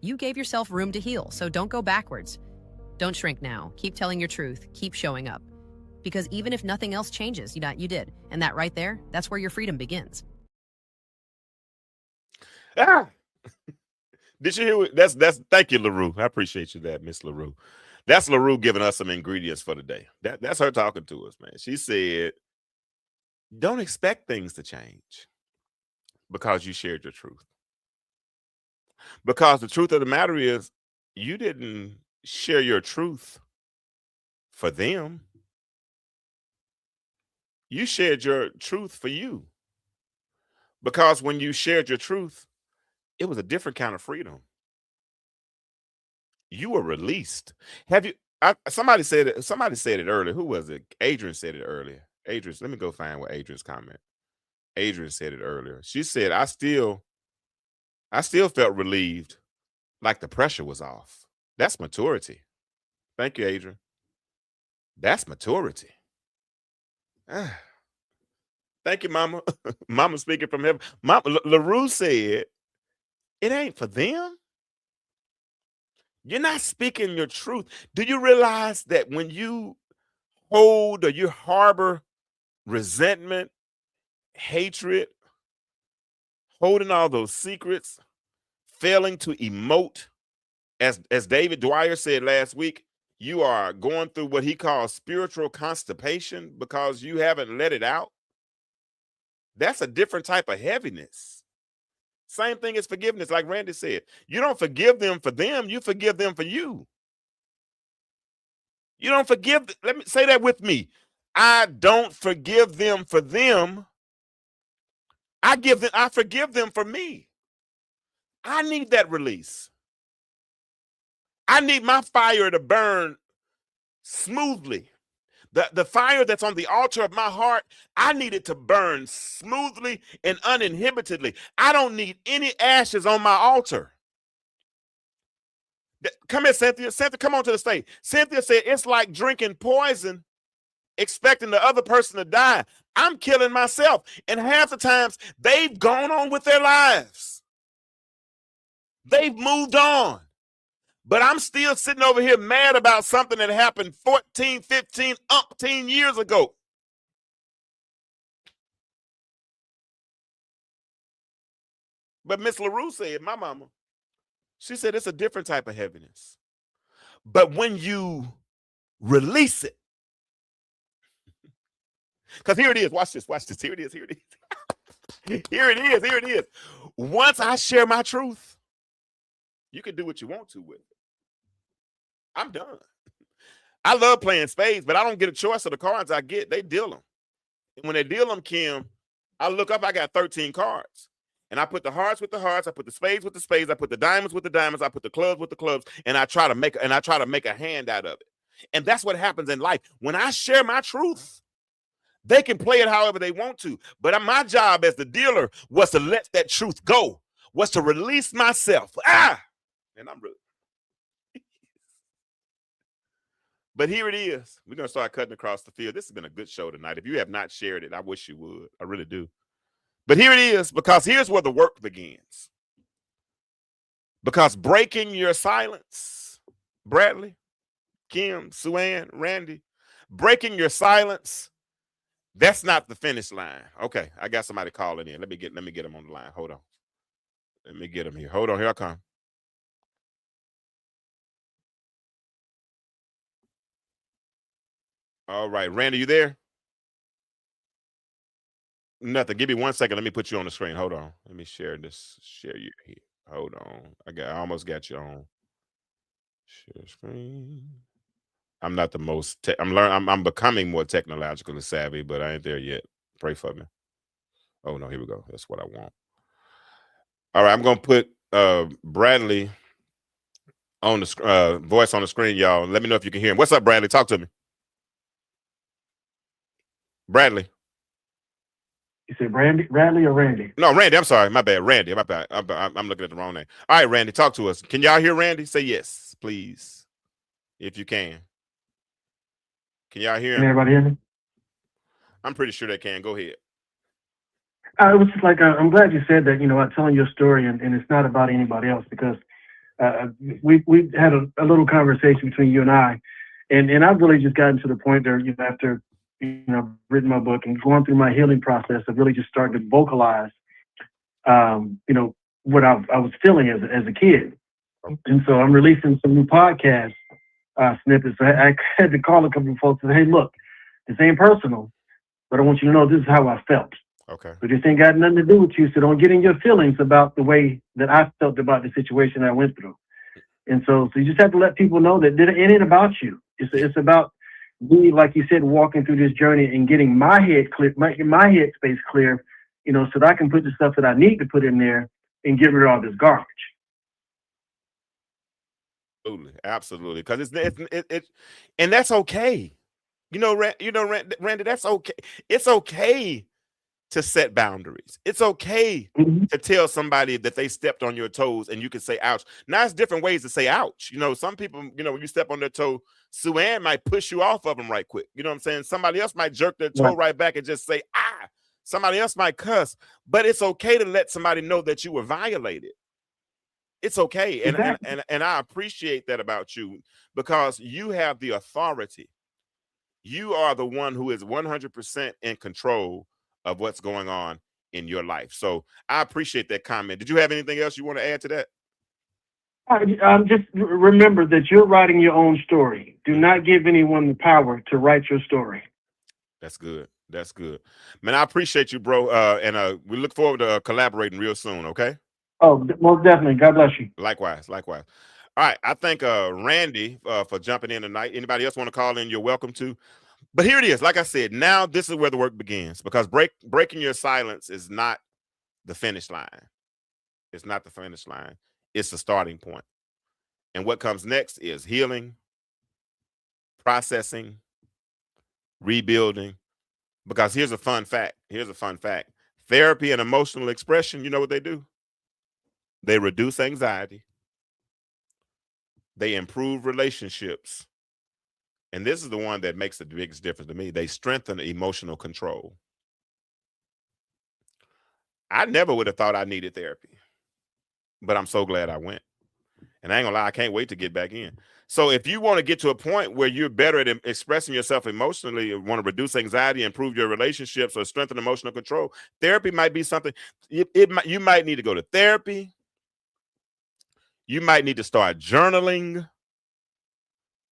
you gave yourself room to heal, so don't go backwards. Don't shrink now. Keep telling your truth. Keep showing up. Because even if nothing else changes, you did. And that right there, that's where your freedom begins. Ah! Did you hear what that's thank you, LaRue. I appreciate you that, Miss LaRue. That's LaRue giving us some ingredients for the day. That's her talking to us, man. She said, don't expect things to change because you shared your truth. Because the truth of the matter is, you didn't share your truth for them. You shared your truth for you. Because when you shared your truth, it was a different kind of freedom. You were released. Somebody said it earlier. Who was it? Adrian said it earlier. Adrian, let me go find what Adrian's comment. Adrian said it earlier. She said, I still felt relieved, like the pressure was off. That's maturity. Thank you, Adrian. That's maturity. Thank you, Mama. Mama speaking from heaven. LaRue said, it ain't for them. You're not speaking your truth. Do you realize that when you hold or you harbor resentment, hatred, holding all those secrets, failing to emote, as David Dwyer said last week, you are going through what he calls spiritual constipation because you haven't let it out? That's a different type of heaviness. Same thing as forgiveness, like Randy said. You don't forgive them for them, you forgive them for you. You don't forgive, let me say that with me. I don't forgive them for them. I forgive them for me. I need that release. I need my fire to burn smoothly. The fire that's on the altar of my heart, I need it to burn smoothly and uninhibitedly. I don't need any ashes on my altar. Come here, Cynthia. Cynthia, come on to the stage. Cynthia said, it's like drinking poison, expecting the other person to die. I'm killing myself. And half the times, they've gone on with their lives. They've moved on. But I'm still sitting over here mad about something that happened 14, 15, umpteen years ago. But Miss LaRue said, my mama, she said it's a different type of heaviness. But when you release it, because here it is, watch this, here it is, here it is. Here it is. Once I share my truth, you can do what you want to with it. I'm done. I love playing spades, but I don't get a choice of the cards I get. They deal them. And when they deal them, Kim, I look up, I got 13 cards. And I put the hearts with the hearts, I put the spades with the spades, I put the diamonds with the diamonds, I put the clubs with the clubs, and I try to make a hand out of it. And that's what happens in life. When I share my truth, they can play it however they want to. But my job as the dealer was to let that truth go, was to release myself. And I'm really. But here it is. We're going to start cutting across the field. This has been a good show tonight. If you have not shared it, I wish you would. I really do. But here it is, because here's where the work begins. Because breaking your silence, Bradley, Kim, Suann, Randy, breaking your silence. That's not the finish line. Okay, I got somebody calling in. Let me get him on the line. Hold on. Let me get him here. Hold on, here I come. All right, Randy, you there? Nothing. Give me 1 second. Let me put you on the screen. Hold on. Let me share this. Share you here. Hold on. I almost got you on. Share screen. I'm not the most. I'm becoming more technologically savvy, but I ain't there yet. Pray for me. Oh no, here we go. That's what I want. All right, I'm gonna put Bradley on the voice on the screen, y'all. Let me know if you can hear him. What's up, Bradley? Talk to me. Bradley. You said Bradley or Randy? No, Randy. I'm sorry. My bad. Randy. My bad. I'm looking at the wrong name. All right, Randy. Talk to us. Can y'all hear Randy? Say yes, please, if you can. Can y'all hear him? Can everybody hear me? I'm pretty sure they can. Go ahead. It was just like, I'm glad you said that, about telling your story and it's not about anybody else, because we had a little conversation between you and I, and I've really just gotten to the point there, after, written my book and going through my healing process of really just starting to vocalize, what I was feeling as a kid. And so I'm releasing some new podcast snippets. I had to call a couple of folks and say, hey, look, this ain't personal, but I want you to know this is how I felt. Okay. But this ain't got nothing to do with you, so don't get in your feelings about the way that I felt about the situation I went through. And so you just have to let people know that it ain't about you. It's about me, like you said, walking through this journey and getting my head clear, my headspace clear, so that I can put the stuff that I need to put in there and get rid of all this garbage. Absolutely, because it's and that's okay. Randy, that's okay. It's okay to set boundaries. It's okay to tell somebody that they stepped on your toes and you can say ouch. Now, it's different ways to say ouch. Some people, when you step on their toe, Suann might push you off of them right quick. You know what I'm saying? Somebody else might jerk their toe right back and just say, ah. Somebody else might cuss, but it's okay to let somebody know that you were violated. It's okay. And I appreciate that about you, because you have the authority. You are the one who is 100% in control of what's going on in your life. So I appreciate that comment. Did you have anything else you want to add to that? Just remember that you're writing your own story. Do not give anyone the power to write your story. That's good. That's good, man. I appreciate you, bro. And we look forward to collaborating real soon. Okay. Oh, most definitely. God bless you. Likewise. All right. I thank Randy for jumping in tonight. Anybody else want to call in? You're welcome to. But here it is. Like I said, now this is where the work begins, because breaking your silence is not the finish line. It's not the finish line. It's the starting point. And what comes next is healing, processing, rebuilding. Because here's a fun fact. Therapy and emotional expression, you know what they do? They reduce anxiety. They improve relationships. And this is the one that makes the biggest difference to me. They strengthen emotional control. I never would have thought I needed therapy, but I'm so glad I went. And I ain't gonna lie, I can't wait to get back in. So if you want to get to a point where you're better at expressing yourself emotionally, or want to reduce anxiety, improve your relationships, or strengthen emotional control, therapy might be something. You might need to go to therapy. You might need to start journaling.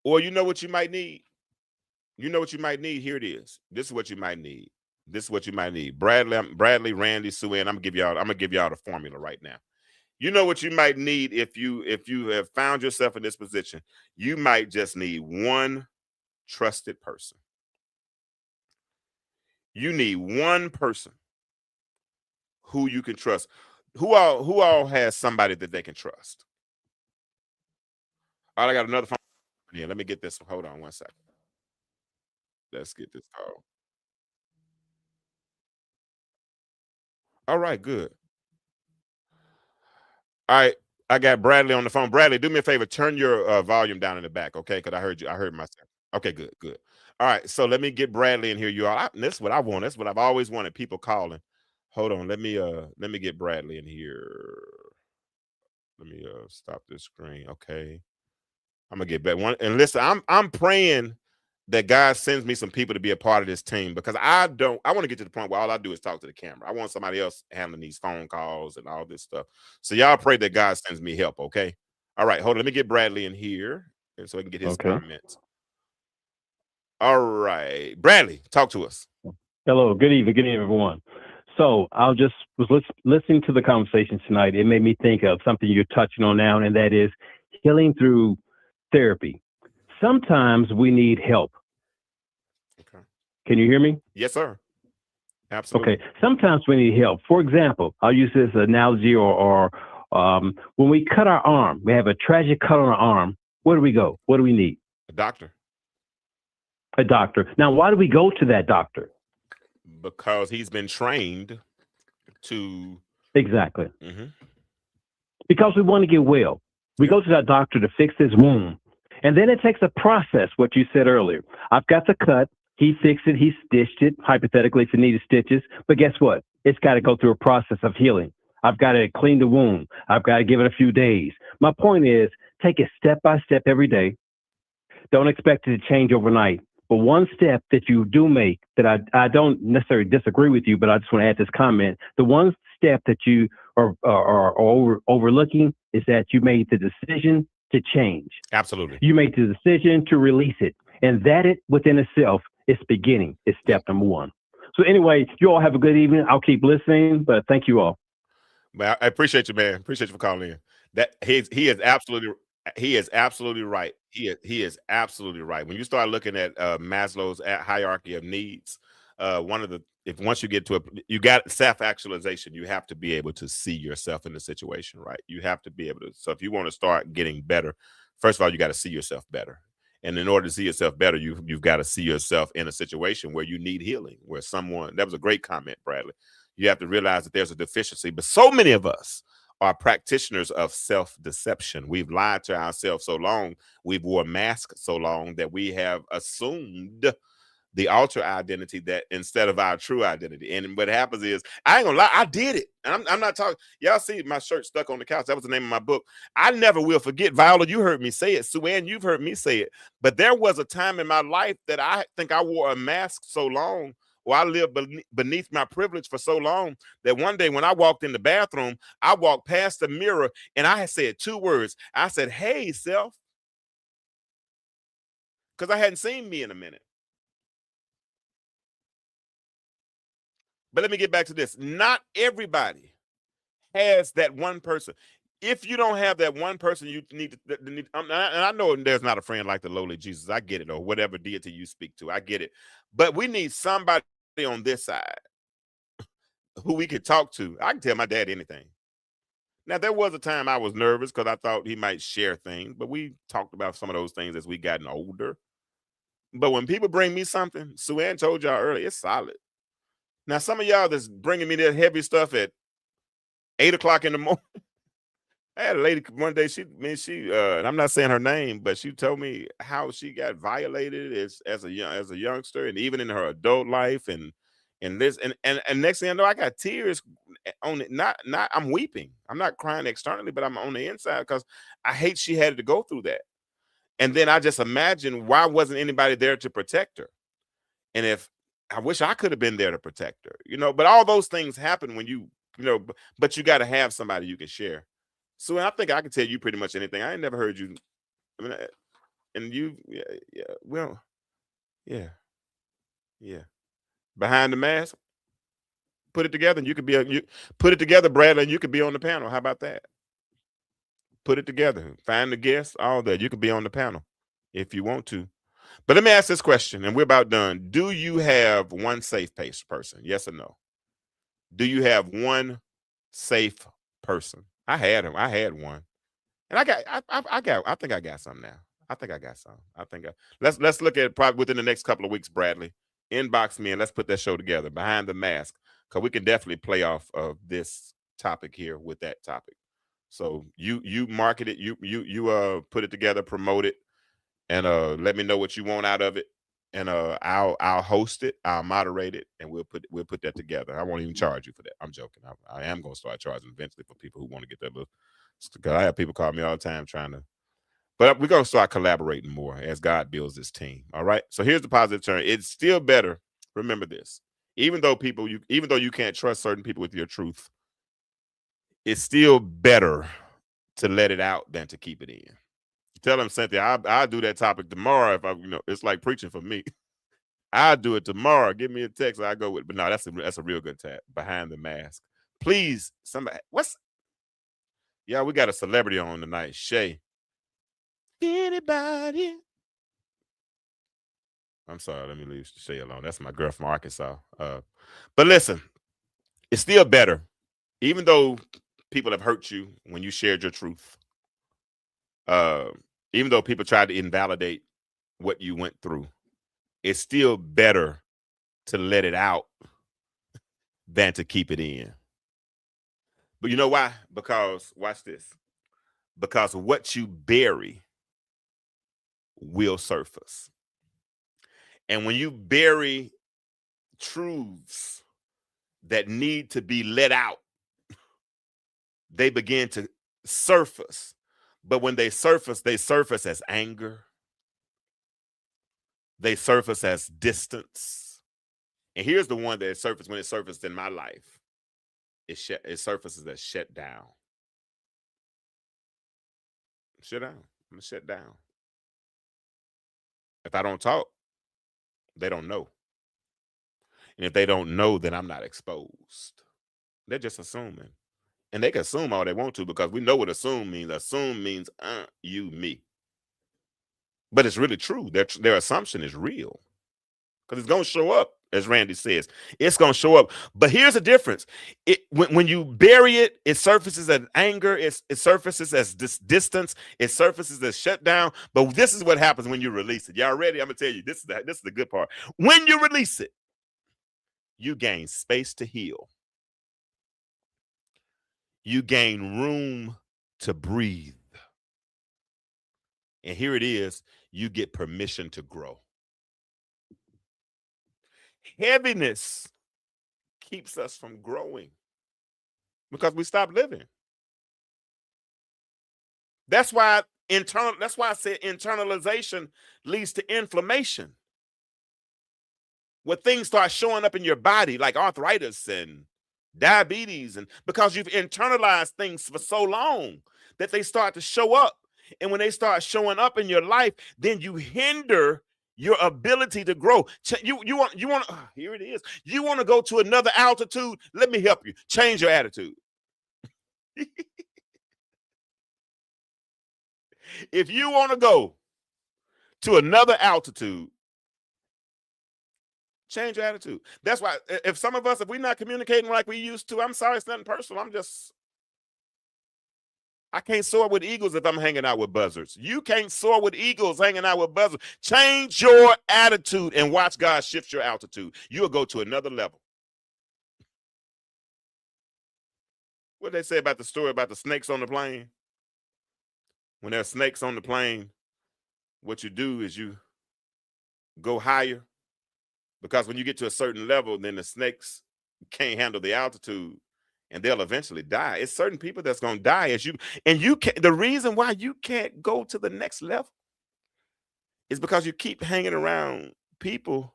Or you know what you might need? Here it is. This is what you might need. Bradley, Randy, Suann. I'm gonna give y'all the formula right now. You know what you might need if you have found yourself in this position. You might just need one trusted person. You need one person who you can trust. Who all has somebody that they can trust? All right, I got another phone. Yeah, let me get this. Hold on 1 second. Let's get this call. All right, good. All right, I got Bradley on the phone. Bradley, do me a favor. Turn your volume down in the back, okay? Because I heard myself. Okay, good. All right, so let me get Bradley in here. You all. This is what I want. That's what I've always wanted. People calling. Hold on. Let me get Bradley in here. Let me stop this screen. Okay. I'm gonna get back one. And listen, I'm praying that God sends me some people to be a part of this team, because I want to get to the point where all I do is talk to the camera. I want somebody else handling these phone calls and all this stuff. So y'all pray that God sends me help. Okay. All right. Hold on. Let me get Bradley in here, and so I can get his comments. All right, Bradley, talk to us. Hello. Good evening, everyone. So I was listening to the conversation tonight. It made me think of something you're touching on now, and that is healing through therapy. Sometimes we need help. Okay. Can you hear me? Yes, sir. Absolutely. Okay. Sometimes we need help. For example, I'll use this analogy, or when we cut our arm, we have a tragic cut on our arm. Where do we go? What do we need? A doctor. A doctor. Now, why do we go to that doctor? Because he's been trained to. Exactly. Mm-hmm. Because we want to get well. We go to that doctor to fix this wound. And then it takes a process, what you said earlier. I've got the cut. He fixed it. He stitched it, hypothetically, if it needed stitches. But guess what? It's got to go through a process of healing. I've got to clean the wound. I've got to give it a few days. My point is, take it step by step every day. Don't expect it to change overnight. But one step that you do make, that I don't necessarily disagree with you, but I just want to add this comment. The one step that you are overlooking is that you made the decision to change. Absolutely. You made the decision to release it. And that within itself is beginning. It's step number one. So anyway, you all have a good evening. I'll keep listening, but thank you all. But I appreciate you, man. Appreciate you for calling in. That he is absolutely right. He is absolutely right. When you start looking at Maslow's hierarchy of needs, once you get to you got self-actualization, you have to be able to see yourself in the situation, right? You have to be able to. So if you want to start getting better, first of all, you got to see yourself better. And in order to see yourself better, you've got to see yourself in a situation where you need healing, where that was a great comment, Bradley. You have to realize that there's a deficiency, but so many of us are practitioners of self-deception. We've lied to ourselves so long, we've wore masks so long that we have assumed the alter identity that instead of our true identity. And what happens is, I ain't gonna lie, I did it. And I'm not talking, y'all see my shirt stuck on the couch. That was the name of my book. I never will forget. Viola, you heard me say it. Sue Ann, you've heard me say it. But there was a time in my life that I think I wore a mask so long, or I lived beneath my privilege for so long, that one day when I walked in the bathroom, I walked past the mirror and I had said 2 words. I said, "Hey, self," because I hadn't seen me in a minute. But let me get back to this. Not everybody has that one person. If you don't have that one person, you need to. And I know there's not a friend like the lowly Jesus. I get it, or whatever deity you speak to. I get it. But we need somebody on this side who we could talk to. I can tell my dad anything. Now, there was a time I was nervous because I thought he might share things, but we talked about some of those things as we gotten older. But when people bring me something, Sue Ann told y'all earlier, it's solid. Now, some of y'all that's bringing me that heavy stuff at 8 o'clock in the morning. I had a lady one day, and I'm not saying her name, but she told me how she got violated as a youngster, and even in her adult life, and this, and next thing I know, I got tears on it. Not I'm weeping. I'm not crying externally, but I'm on the inside because I hate she had to go through that. And then I just imagine, why wasn't anybody there to protect her? And if I wish I could have been there to protect her, but all those things happen when but you got to have somebody you can share. So I think I can tell you pretty much anything. I ain't never heard you. I mean, and you, yeah. Behind the mask, put it together, and you could put it together, Bradley, and you could be on the panel. How about that? Put it together, find the guests, all that. You could be on the panel if you want to. But let me ask this question, and we're about done. Do you have one safe person? Yes or no? Do you have one safe person? I had him. I had one, and I think I got some now. I think I got some. Let's look at it probably within the next couple of weeks, Bradley. Inbox me and let's put that show together, Behind the Mask, because we can definitely play off of this topic here with that topic. So you market it, you put it together, promote it, and let me know what you want out of it, and I'll host it, I'll moderate it, and we'll put that together. I won't even charge you for that. I'm joking. I am going to start charging eventually for people who want to get that little. Because I have people call me all the time trying to But we're gonna start collaborating more as God builds this team. All right. So here's the positive turn. It's still better. Remember this. Even though you can't trust certain people with your truth, it's still better to let it out than to keep it in. Tell them, Cynthia, I'll do that topic tomorrow. If it's like preaching for me. I'll do it tomorrow. Give me a text. I go with it. But no, that's a real good tap. Behind the mask. Please, somebody. Yeah, we got a celebrity on tonight. Shay. Anybody? I'm sorry. Let me leave Shay alone. That's my girl from Arkansas. But listen, it's still better, even though people have hurt you when you shared your truth. Even though people tried to invalidate what you went through, it's still better to let it out than to keep it in. But you know why? Because, watch this. Because what you bury will surface. And when you bury truths that need to be let out, they begin to surface. But when they surface as anger. They surface as distance. And here's the one that surfaced when it surfaced in my life. It surfaces as shut down. Shut down. I'm going to shut down. If I don't talk, they don't know. And if they don't know, then I'm not exposed. They're just assuming. And they can assume all they want to because we know what assume means. Assume means you, me. But it's really true. Their assumption is real because it's going to show up, as Randy says. It's going to show up. But here's the difference. When you bury it, it surfaces as anger. It surfaces as distance. It surfaces as shutdown. But this is what happens when you release it. Y'all ready? I'm going to tell you, this is the good part. When you release it, you gain space to heal. You gain room to breathe. And here it is. You get permission to grow. Heaviness keeps us from growing because we stop living. That's why I said internalization leads to inflammation. When things start showing up in your body like arthritis and diabetes, and because you've internalized things for so long that they start to show up. And when they start showing up in your life, then you hinder your ability to grow. You want here it is. You want to go to another altitude? Let me help you. Change your attitude. If you want to go to another altitude, change your attitude. That's why if we're not communicating like we used to, I'm sorry, it's nothing personal. I can't soar with eagles if I'm hanging out with buzzards. You can't soar with eagles hanging out with buzzards. Change your attitude and watch God shift your altitude. You'll go to another level. What did they say about the story about the snakes on the plane? When there are snakes on the plane, what you do is you go higher, because when you get to a certain level, then the snakes can't handle the altitude. And they'll eventually die. It's certain people that's going to die as you. And you can't. The reason why you can't go to the next level is because you keep hanging around people.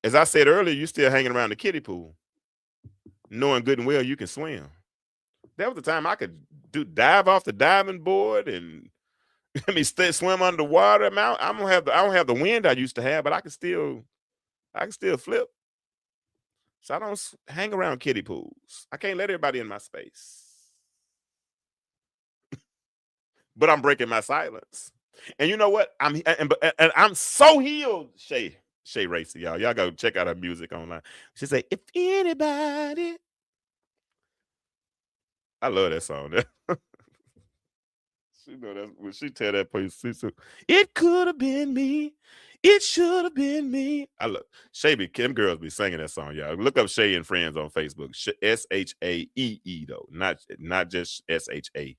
As I said earlier, you're still hanging around the kiddie pool, knowing good and well you can swim. There was a time I could dive off the diving board and swim underwater. I don't have the wind I used to have, but I can still flip. So I don't hang around kiddie pools. I can't let everybody in my space. But I'm breaking my silence. And you know what? I'm so healed, Shay Racy, y'all. Y'all go check out her music online. She say, if anybody. I love that song. She know that when she tell that place, it could have been me. It should have been me. I love Shay. Them girls be singing that song, y'all. Look up Shay and Friends on Facebook. SHAEE though, not just SHAE.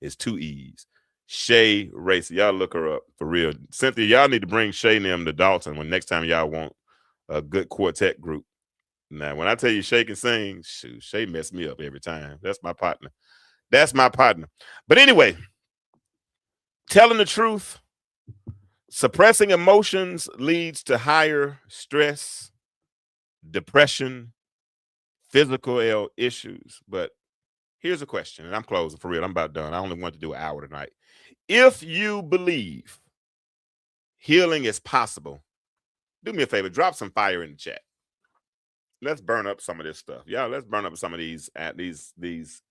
It's 2 E's. Shay Racy. Y'all look her up for real. Cynthia, y'all need to bring Shay and them to Dalton when next time y'all want a good quartet group. Now, when I tell you Shay can sing, shoot, Shay messed me up every time. That's my partner. But anyway, Telling the truth, suppressing emotions leads to higher stress, depression, physical ill issues. But here's a question, and I'm closing for real. I'm about done. I only want to do an hour tonight. If you believe healing is possible, do me a favor, drop some fire in the chat. Let's burn up some of this stuff. Yeah, let's burn up some of these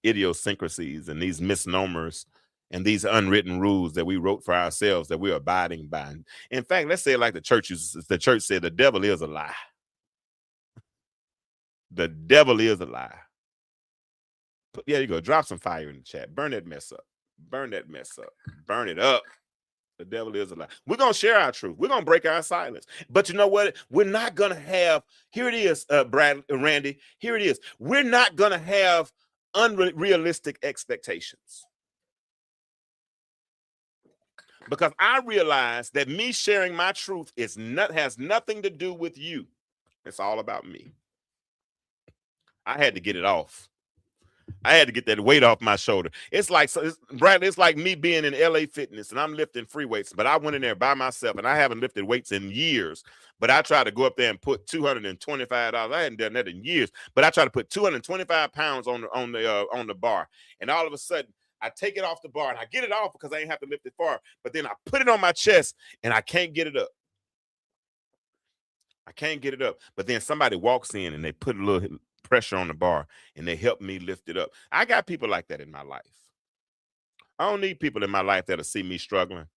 idiosyncrasies and these misnomers and these unwritten rules that we wrote for ourselves that we're abiding by. In fact, let's say it like the church said, the devil is a lie. The devil is a lie. Yeah, you go. Drop some fire in the chat. Burn that mess up. Burn that mess up. Burn it up. The devil is a lie. We're going to share our truth. We're going to break our silence. But you know what? We're not going to have, here it is, Randy, here it is. We're not going to have unrealistic expectations. Because I realize that me sharing my truth has nothing to do with you. It's all about me. I had to get it off. I had to get that weight off my shoulder. It's like, Bradley, it's like me being in LA Fitness and I'm lifting free weights, but I went in there by myself and I haven't lifted weights in years. But I tried to go up there and put $225. I hadn't done that in years, but I tried to put 225 pounds on the bar, and all of a sudden I take it off the bar and I get it off because I ain't have to lift it far. But then I put it on my chest and I can't get it up. I can't get it up. But then somebody walks in and they put a little pressure on the bar and they help me lift it up. I got people like that in my life. I don't need people in my life that'll see me struggling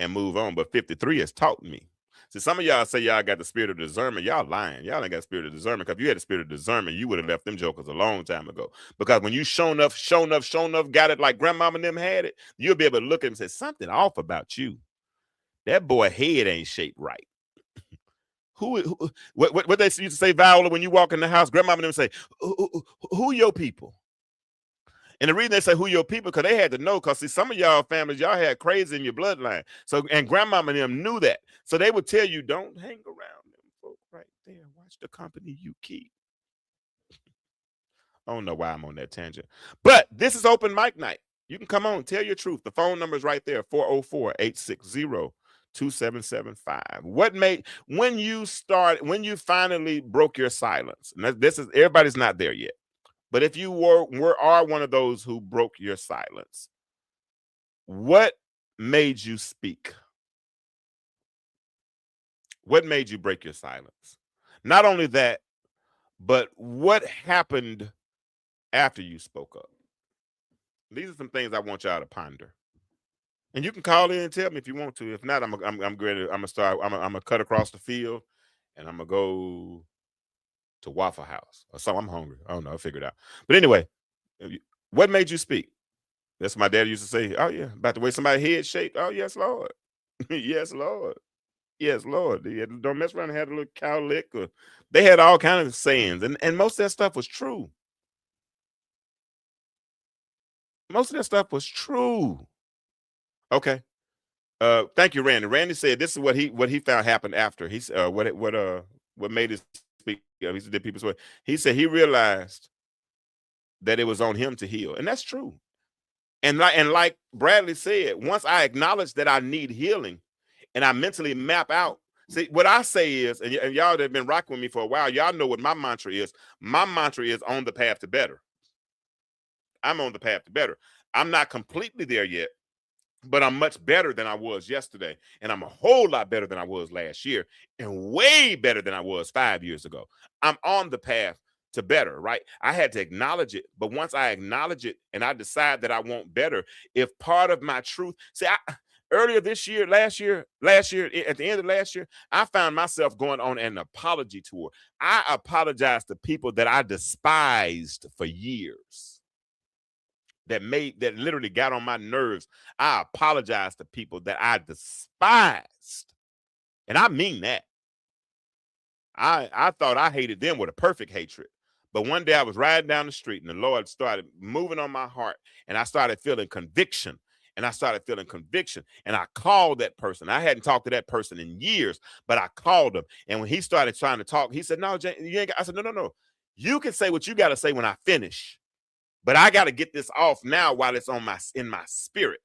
and move on. But 53 has taught me. See, some of y'all say y'all got the spirit of discernment. Y'all lying. Y'all ain't got the spirit of discernment. Because if you had the spirit of discernment, you would have left them jokers a long time ago. Because when you shown enough, got it like grandmama and them had it, you'll be able to look at it and say, something off about you. That boy head ain't shaped right. What they used to say, Viola, when you walk in the house, grandmama and them say, who your people? And the reason they say who your people, because they had to know, because see, some of y'all families, y'all had crazy in your bloodline. So, and grandmama and them knew that. So they would tell you, don't hang around them folk right there. Watch the company you keep. I don't know why I'm on that tangent. But this is open mic night. You can come on, tell your truth. The phone number is right there, 404-860-2775. When you finally broke your silence, and this is, everybody's not there yet, but if you are one of those who broke your silence, what made you speak? What made you break your silence? Not only that, but what happened after you spoke up? These are some things I want y'all to ponder. And you can call in and tell me if you want to. If not, I'm gonna cut across the field and I'm gonna go to Waffle House or something. I'm hungry. I don't know. I'll figure it out. But anyway, what made you speak? That's what my dad used to say. Oh yeah, about the way somebody's head shaped. Oh yes, Lord. Yes, Lord. Yes, Lord. Don't mess around and have a little cow lick. Or they had all kinds of sayings, and most of that stuff was true. Most of that stuff was true. Okay. Thank you, Randy. Randy said this is what he found happened after. He said what made his speak. He said people swear. He said he realized that it was on him to heal, and that's true. And like Bradley said, once I acknowledge that I need healing, and I mentally map out. See, what I say is, and y'all that have been rocking with me for a while, y'all know what my mantra is. My mantra is on the path to better. I'm on the path to better. I'm not completely there yet, but I'm much better than I was yesterday. And I'm a whole lot better than I was last year and way better than I was 5 years ago. I'm on the path to better, right? I had to acknowledge it. But once I acknowledge it and I decide that I want better, if part of my truth, see, earlier this year, last year, at the end of last year, I found myself going on an apology tour. I apologized to people that I despised for years. That literally got on my nerves. I apologized to people that I despised. And I mean that. I thought I hated them with a perfect hatred. But one day I was riding down the street and the Lord started moving on my heart. And I started feeling conviction. And I called that person. I hadn't talked to that person in years, but I called him. And when he started trying to talk, he said, no, Jay, you ain't got. I said, no. You can say what you got to say when I finish. But I got to get this off now while it's in my spirit.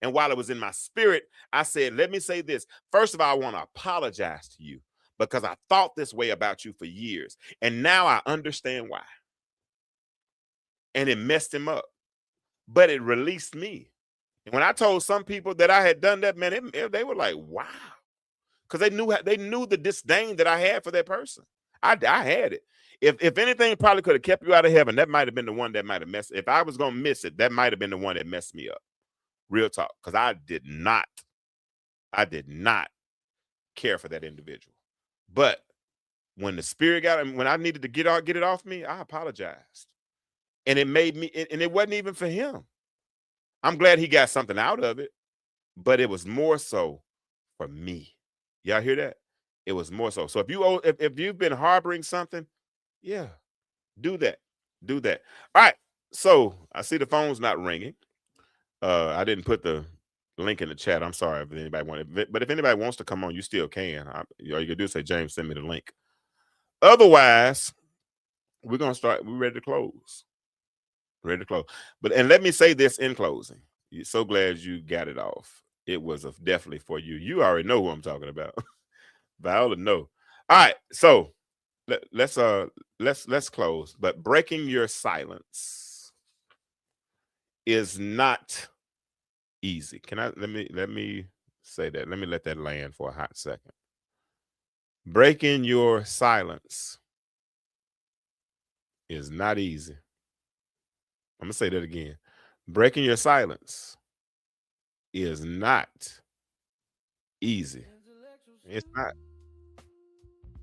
And while it was in my spirit, I said, let me say this. First of all, I want to apologize to you because I thought this way about you for years. And now I understand why. And it messed him up. But it released me. And when I told some people that I had done that, man, they were like, wow. Because they knew the disdain that I had for that person. I had it. If anything probably could have kept you out of heaven, that might have been the one that might have messed. If I was going to miss it, that might have been the one that messed me up. Real talk. Because I did not care for that individual. But when the spirit got him, when I needed to get it off me, I apologized. And it made me, and it wasn't even for him. I'm glad he got something out of it, but it was more so for me. Y'all hear that? It was more so. So if you've been harboring something, yeah, do that. Do that. All right. So I see the phone's not ringing. I didn't put the link in the chat. I'm sorry if anybody wanted, but if anybody wants to come on, you still can. All you can do is say, James, send me the link. Otherwise, we're gonna start. We're ready to close. Ready to close. And let me say this in closing. You're so glad you got it off. It was definitely for you. You already know who I'm talking about. Viola, no. All right, so let's close. But breaking your silence is not easy. Let me say that. Let me let that land for a hot second. Breaking your silence is not easy. I'm gonna say that again. Breaking your silence is not easy. It's not.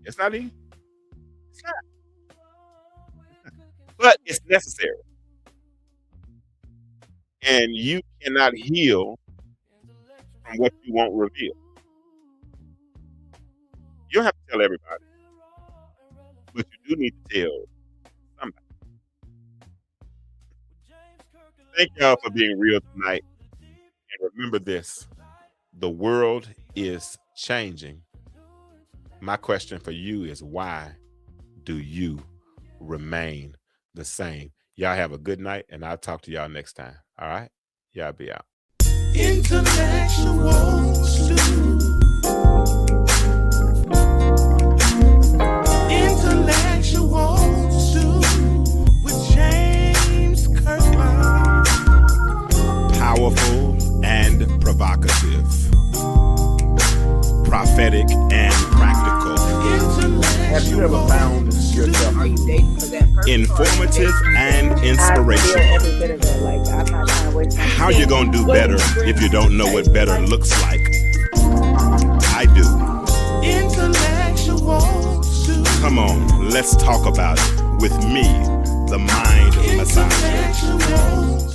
It's not easy. It's not. But it's necessary. And you cannot heal from what you won't reveal. You don't have to tell everybody, but you do need to tell somebody. Thank y'all for being real tonight. And remember this, the world is changing. My question for you is, why do you remain the same? Y'all have a good night, and I'll talk to y'all next time. All right? Y'all be out. Intellectual stew. Intellectual stew with James Kirkland. Powerful and provocative. Prophetic and practical. Have you ever found yourself? Are you dating for that person? Informative and I feel inspirational. every bit of it. Like, I'm not trying to waste my time. How you gonna do better if you don't know what better looks like? I do. Intellectual stew. Come on, let's talk about it with me, the mind massager. Intellectual